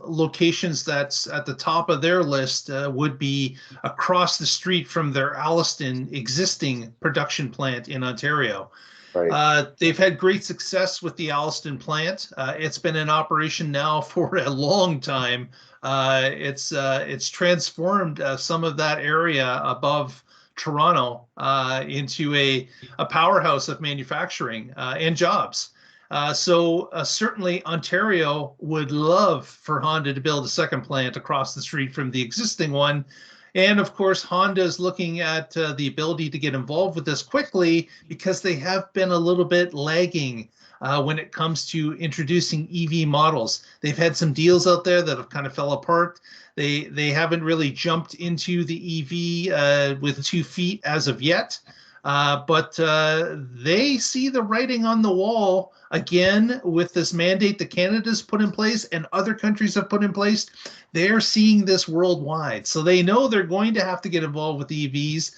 locations that's at the top of their list would be across the street from their Alliston existing production plant in Ontario. Right. They've had great success with the Alliston plant. It's been in operation now for a long time. It's transformed some of that area above Toronto into a powerhouse of manufacturing and jobs. So certainly Ontario would love for Honda to build a second plant across the street from the existing one. And of course, Honda is looking at the ability to get involved with this quickly because they have been a little bit lagging when it comes to introducing EV models. They've had some deals out there that have kind of fell apart. They haven't really jumped into the EV with 2 feet as of yet. But they see the writing on the wall again with this mandate that Canada's put in place and other countries have put in place. They're seeing this worldwide. So they know they're going to have to get involved with EVs.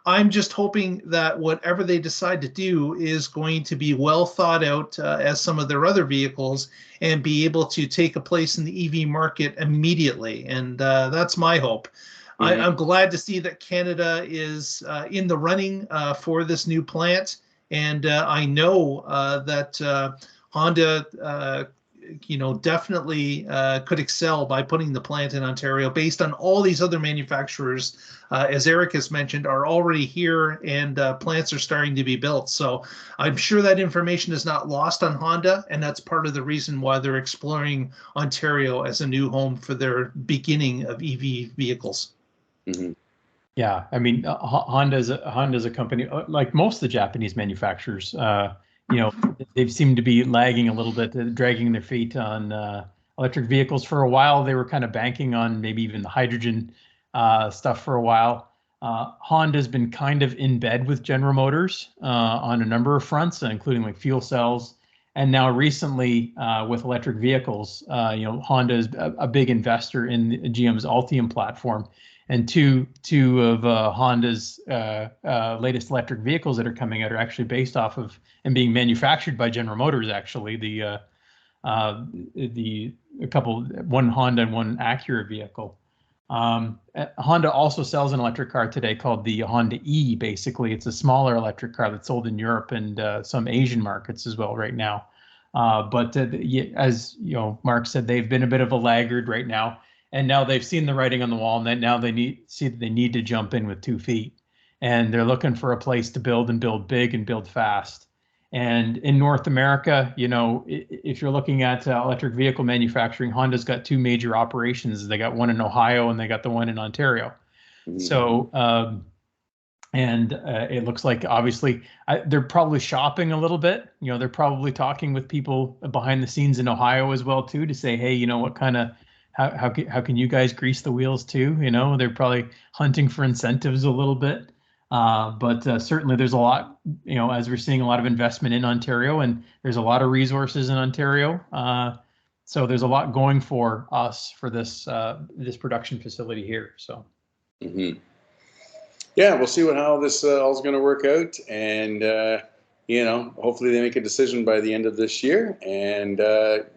I'm just hoping that whatever they decide to do is going to be well thought out as some of their other vehicles and be able to take a place in the EV market immediately. And that's my hope. Mm-hmm. I'm glad to see that Canada is in the running for this new plant. And I know that Honda, definitely could excel by putting the plant in Ontario based on all these other manufacturers, as Eric has mentioned, are already here and plants are starting to be built. So I'm sure that information is not lost on Honda, and that's part of the reason why they're exploring Ontario as a new home for their beginning of EV vehicles. Mm-hmm. Yeah, I mean, Honda's a company like most of the Japanese manufacturers. They've seemed to be lagging a little bit, dragging their feet on electric vehicles for a while. They were kind of banking on maybe even the hydrogen stuff for a while. Honda's been kind of in bed with General Motors on a number of fronts, including like fuel cells. And now recently with electric vehicles, Honda is a big investor in GM's Ultium platform. And two of Honda's latest electric vehicles that are coming out are actually based off of and being manufactured by General Motors. Actually, the one Honda and one Acura vehicle. Honda also sells an electric car today called the Honda E. Basically, it's a smaller electric car that's sold in Europe and some Asian markets as well right now. But as you know, Mark said, they've been a bit of a laggard right now, and now they've seen the writing on the wall, and that now they need to jump in with 2 feet, and they're looking for a place to build and build big and build fast. And in North America, you know, if you're looking at electric vehicle manufacturing, Honda's got 2 major operations. They got one in Ohio and they got the one in Ontario. Mm-hmm. So, it looks like obviously they're probably shopping a little bit. You know, they're probably talking with people behind the scenes in Ohio as well too, to say, hey, you know, what kind of how can you guys grease the wheels too? You know, they're probably hunting for incentives a little bit. But certainly there's a lot, you know, as we're seeing a lot of investment in Ontario, and there's a lot of resources in Ontario. So there's a lot going for us for this production facility here. So. Mm-hmm. Yeah, we'll see how this all is going to work out, and you know, hopefully they make a decision by the end of this year. And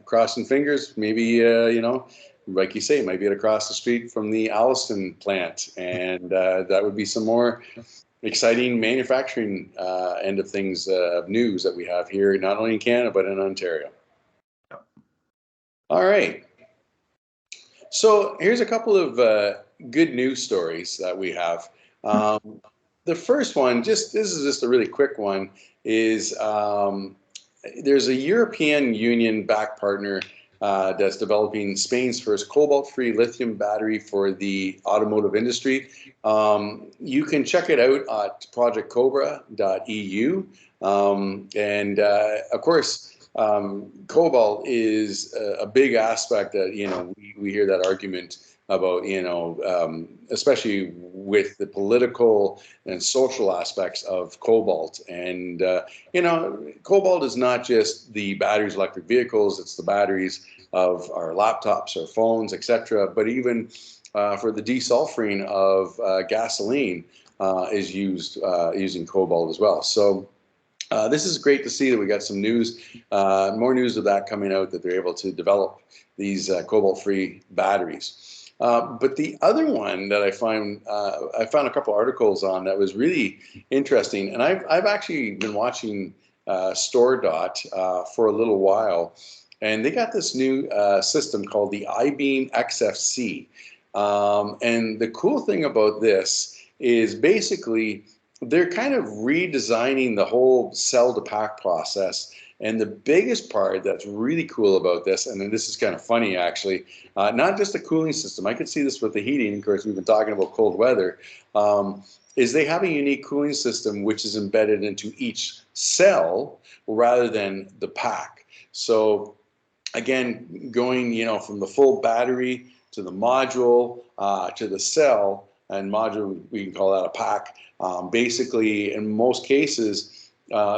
crossing fingers, maybe you know, like you say, might be across the street from the Alliston plant, and that would be some more exciting manufacturing end of things, news that we have here, not only in Canada but in Ontario. Yep. All right. So here's a couple of good news stories that we have. The first one, this is just a really quick one, is there's a European Union backed partner that's developing Spain's first cobalt-free lithium battery for the automotive industry. You can check it out at projectcobra.eu. And of course, cobalt is a big aspect that, you know, we hear that argument about, you know, especially with the political and social aspects of cobalt. And, you know, cobalt is not just the batteries of electric vehicles, it's the batteries of our laptops, our phones, etc. But even for the desulfuring of gasoline is used using cobalt as well. So this is great to see that we got some news, more news of that coming out, that they're able to develop these cobalt-free batteries. But the other one that I found a couple articles on that was really interesting, and I've actually been watching StoreDot for a little while, and they got this new system called the iBeam XFC. And the cool thing about this is basically they're kind of redesigning the whole cell to pack process. And the biggest part that's really cool about this, and then this is kind of funny actually, not just the cooling system, I could see this with the heating, of course we've been talking about cold weather, is they have a unique cooling system which is embedded into each cell rather than the pack. So again, going, you know, from the full battery to the module to the cell, and module, we can call that a pack. Basically, in most cases,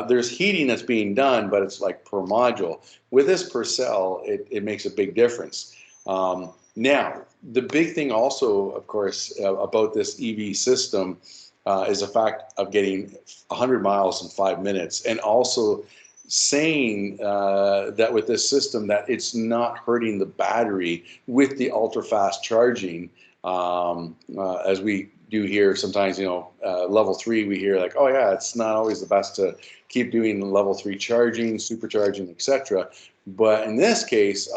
there's heating that's being done, but it's like per module. With this per cell, it makes a big difference. Now, the big thing also, of course, about this EV system is the fact of getting 100 miles in 5 minutes, and also saying that with this system that it's not hurting the battery with the ultra fast charging, as we do here sometimes, you know, level 3, we hear like, oh yeah, it's not always the best to keep doing level 3 charging, supercharging, etc. But in this case,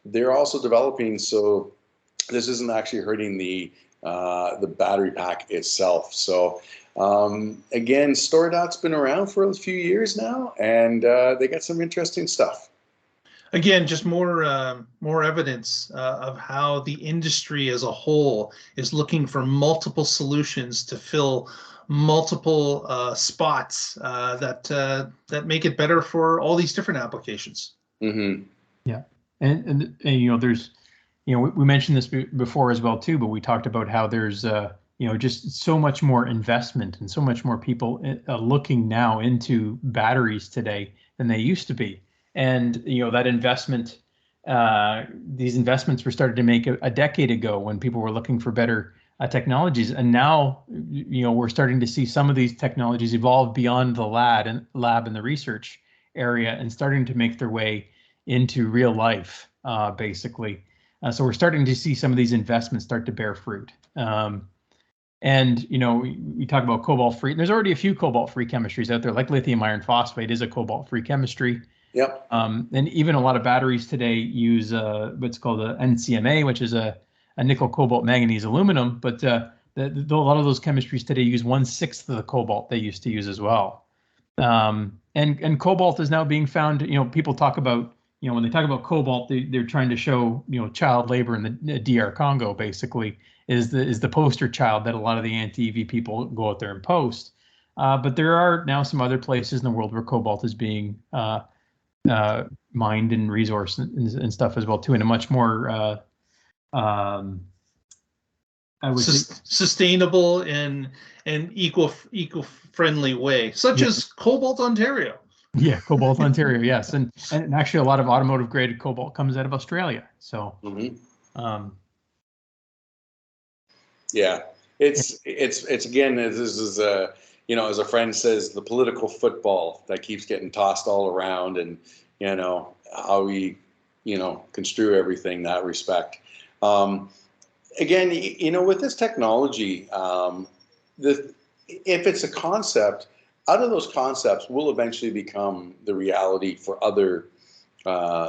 they're also developing so this isn't actually hurting the battery pack itself. So again, StoreDot's been around for a few years now, and they got some interesting stuff. Again, just more evidence of how the industry as a whole is looking for multiple solutions to fill multiple spots that make it better for all these different applications. Mm-hmm. Yeah, and you know, there's, you know, we mentioned this before as well too, but we talked about how there's you know, just so much more investment and so much more people looking now into batteries today than they used to be. And, you know, that investment, these investments were started to make a decade ago when people were looking for better technologies. And now, you know, we're starting to see some of these technologies evolve beyond the lab and the research area and starting to make their way into real life, basically. So we're starting to see some of these investments start to bear fruit. And, you know, we talk about cobalt-free. There's already a few cobalt-free chemistries out there, like lithium iron phosphate is a cobalt-free chemistry. Yep. And even a lot of batteries today use what's called a NCMA, which is a nickel, cobalt, manganese, aluminum. But a lot of those chemistries today use 1/6 of the cobalt they used to use as well. And cobalt is now being found. You know, people talk about, you know, when they talk about cobalt, they're trying to show, you know, child labor in the DR Congo basically is the poster child that a lot of the anti-EV people go out there and post. But there are now some other places in the world where cobalt is being mined and resourced and stuff as well too, in a much more I would sustainable and eco-friendly way, such as Cobalt Ontario. Yeah, Cobalt Ontario, yes, and actually a lot of automotive graded cobalt comes out of Australia. So, yeah, it's again, this is you know, as a friend says, the political football that keeps getting tossed all around, and you know how we, you know, construe everything in that respect. Again, you know, with this technology, if it's a concept, out of those concepts will eventually become the reality for other,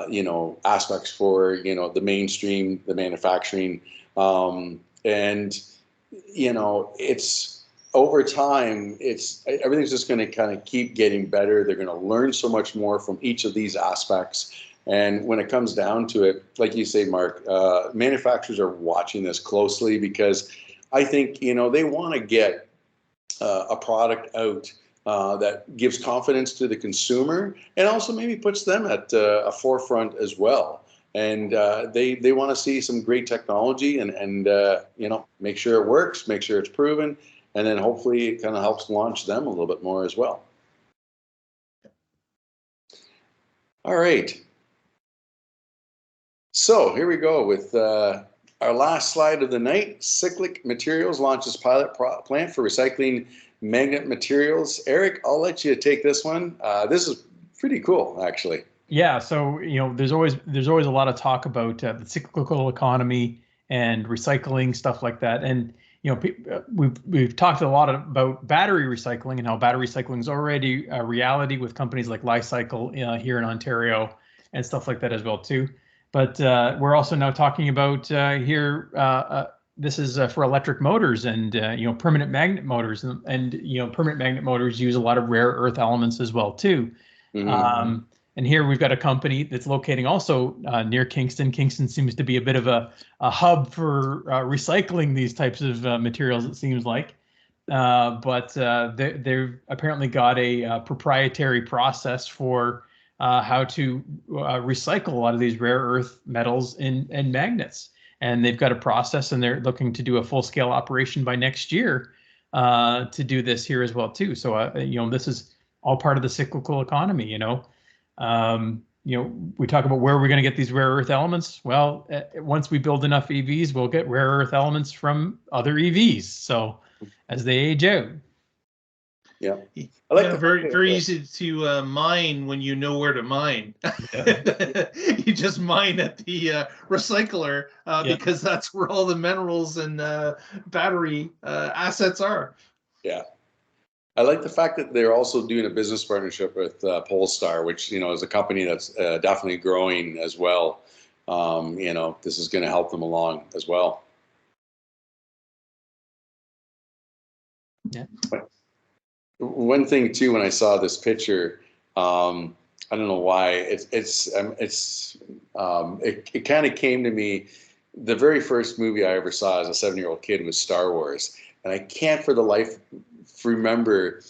you know, aspects for, you know, the mainstream, the manufacturing, and, you know, it's over time, everything's just going to kind of keep getting better. They're going to learn so much more from each of these aspects. And when it comes down to it, like you say, Mark, manufacturers are watching this closely because I think, you know, they want to get a product out that gives confidence to the consumer and also maybe puts them at a forefront as well. And they want to see some great technology and you know, make sure it works, make sure it's proven, and then hopefully it kind of helps launch them a little bit more as well. All right. So here we go with our last slide of the night. Cyclic Materials launches pilot plant for recycling magnet materials. Eric, I'll let you take this one. This is pretty cool, actually. Yeah. So, you know, there's always a lot of talk about the cyclical economy and recycling, stuff like that. And, you know, we've talked a lot about battery recycling and how battery recycling is already a reality with companies like Li-Cycle here in Ontario and stuff like that as well too. But we're also now talking about here. This is for electric motors and you know, permanent magnet motors, and you know, permanent magnet motors use a lot of rare earth elements as well too. And here we've got a company that's locating also near Kingston. Kingston seems to be a bit of a hub for recycling these types of materials, it seems like. But they've apparently got a proprietary process for how to recycle a lot of these rare earth metals in magnets. And they've got a process, and they're looking to do a full-scale operation by next year to do this here as well too. So you know, this is all part of the cyclical economy. You know, we talk about where we're going to get these rare earth elements. Well, once we build enough EVs, we'll get rare earth elements from other EVs. So as they age out. Yeah, I like very easy to mine when you know where to mine. Yeah. You just mine at the recycler because that's where all the minerals and battery assets are. Yeah, I like the fact that they're also doing a business partnership with Polestar, which, you know, is a company that's definitely growing as well. You know, this is going to help them along as well. Yeah. One thing too, when I saw this picture, I don't know why it kind of came to me. The very first movie I ever saw as a 7-year-old kid was Star Wars, and I can't for the life remember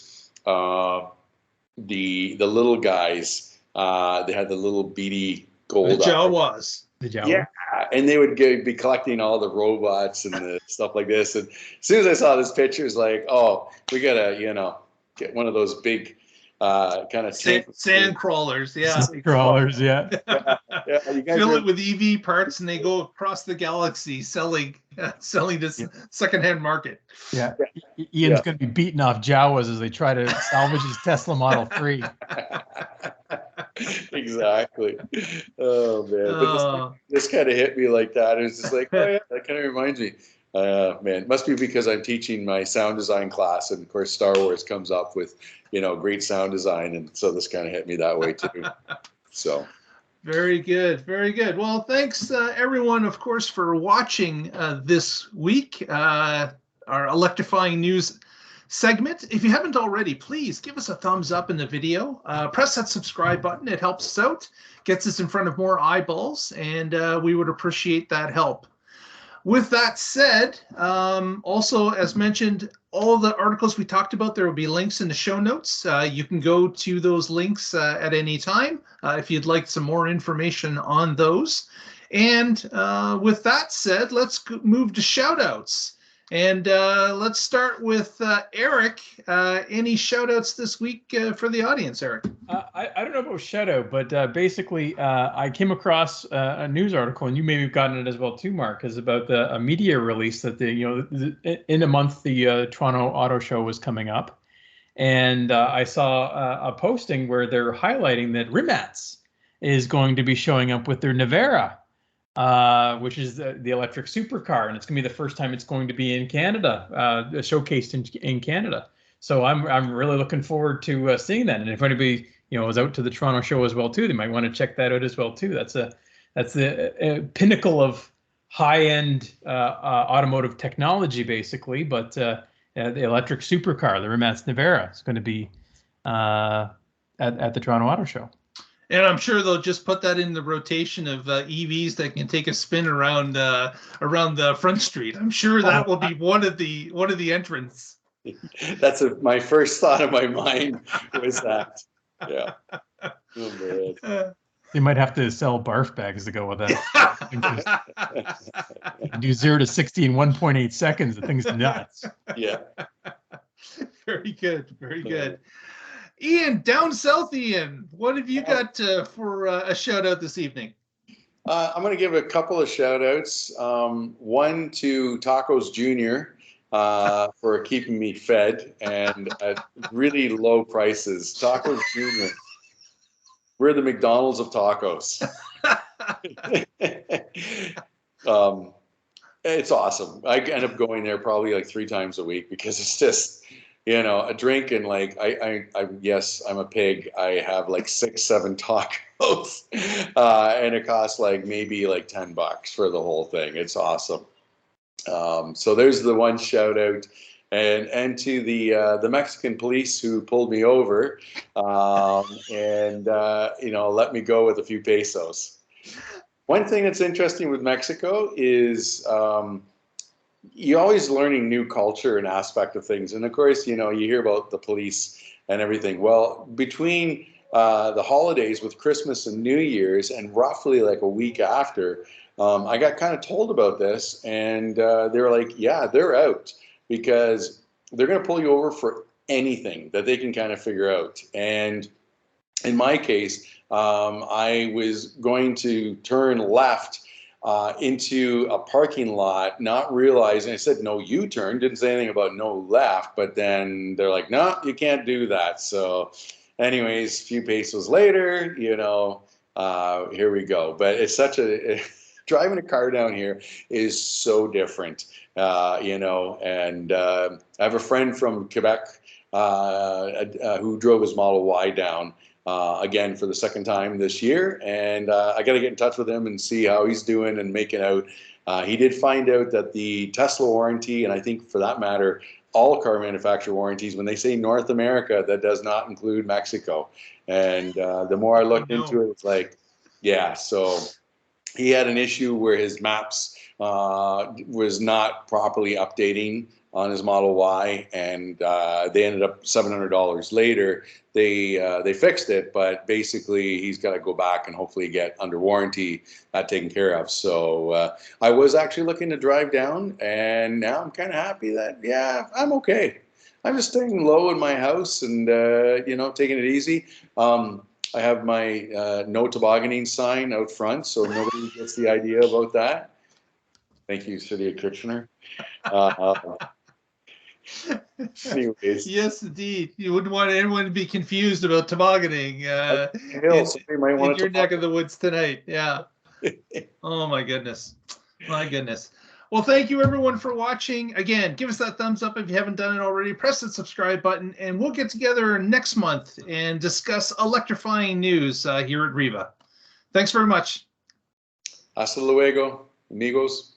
the little guys. They had the little beady gold. The Jawas. Yeah, and they would be collecting all the robots and the stuff like this. And as soon as I saw this picture, it's like, oh, we gotta, you know, get one of those big kind of sand crawlers. Yeah, sand crawlers. Yeah. Yeah. You guys fill it with EV parts, and they go across the galaxy selling this secondhand market. Yeah. Ian's going to be beating off Jawas as they try to salvage his Tesla Model 3. Exactly. Oh man, but this kind of hit me like that. It's just like, oh yeah, that kind of reminds me. Man, it must be because I'm teaching my sound design class, and of course Star Wars comes up with, great sound design, and so this kind of hit me that way too. So. Very good. Very good. Well, thanks everyone, of course, for watching this week, our Electrifying News segment. If you haven't already, please give us a thumbs up in the video. Press that subscribe button. It helps us out, gets us in front of more eyeballs, and we would appreciate that help. With that said, also, as mentioned, all the articles we talked about, there will be links in the show notes. You can go to those links at any time if you'd like some more information on those. And with that said, let's move to shout outs. And let's start with Eric. Any shout outs this week for the audience, Eric? I don't know about shout out, but basically I came across a news article, and you maybe have gotten it as well too, Mark, is about a media release that in a month the Toronto Auto Show was coming up. And I saw a posting where they're highlighting that Rimac is going to be showing up with their Navara, which is the electric supercar, and it's going to be the first time it's going to be in Canada, showcased in Canada. So I'm really looking forward to seeing that. And if anybody is out to the Toronto show as well too, they might want to check that out as well too. That's the pinnacle of high-end automotive technology, basically. But the electric supercar, the Rimac Navara, is going to be at the Toronto Auto Show. And I'm sure they'll just put that in the rotation of EVs that can take a spin around the Front Street. I'm sure that will be one of the entrants. That's my first thought in my mind was that. Yeah. Oh, man. They might have to sell barf bags to go with that. Do 0 to 60 in 1.8 seconds. The thing's nuts. Yeah. Very good. Very good. Ian, down south, Ian, what have you got for a shout out this evening? I'm going to give a couple of shout outs. One to Tacos Jr. For keeping me fed and at really low prices. Tacos Jr. We're the McDonald's of tacos. It's awesome. I end up going there probably like 3 times a week because it's just, a drink, and like yes, I'm a pig. I have like 6-7 tacos, and it costs like maybe like $10 for the whole thing. It's awesome. So there's the one shout out, and to the Mexican police who pulled me over, and let me go with a few pesos. One thing that's interesting with Mexico is you're always learning new culture and aspect of things, and of course you hear about the police and everything. Well, between the holidays with Christmas and New Year's, and roughly like a week after, I got kind of told about this, and they were like, yeah, they're out because they're going to pull you over for anything that they can kind of figure out. And in my case, I was going to turn left into a parking lot, not realizing, I said no U-turn, didn't say anything about no left, but then they're like, no, you can't do that. So anyways, a few pesos later, here we go. But it's such driving a car down here is so different, and I have a friend from Quebec who drove his Model Y down again for the second time this year, and I got to get in touch with him and see how he's doing and making out. He did find out that the Tesla warranty, and I think for that matter, all car manufacturer warranties, when they say North America, that does not include Mexico. And the more I looked into it, it's like, yeah, so he had an issue where his maps was not properly updating on his Model Y, and they ended up $700 later. They fixed it, but basically he's got to go back and hopefully get under warranty taken care of. So I was actually looking to drive down, and now I'm kind of happy that, yeah, I'm okay. I'm just staying low in my house and, taking it easy. I have my no tobogganing sign out front, so nobody gets the idea about that. Thank you, City of Kitchener. Anyways. Yes, indeed. You wouldn't want anyone to be confused about tobogganing Somebody might in want your to neck of the woods tonight. Yeah. Oh my goodness. My goodness. Well, thank you everyone for watching. Again, give us that thumbs up if you haven't done it already. Press the subscribe button, and we'll get together next month and discuss electrifying news here at WREVA. Thanks very much. Hasta luego, amigos.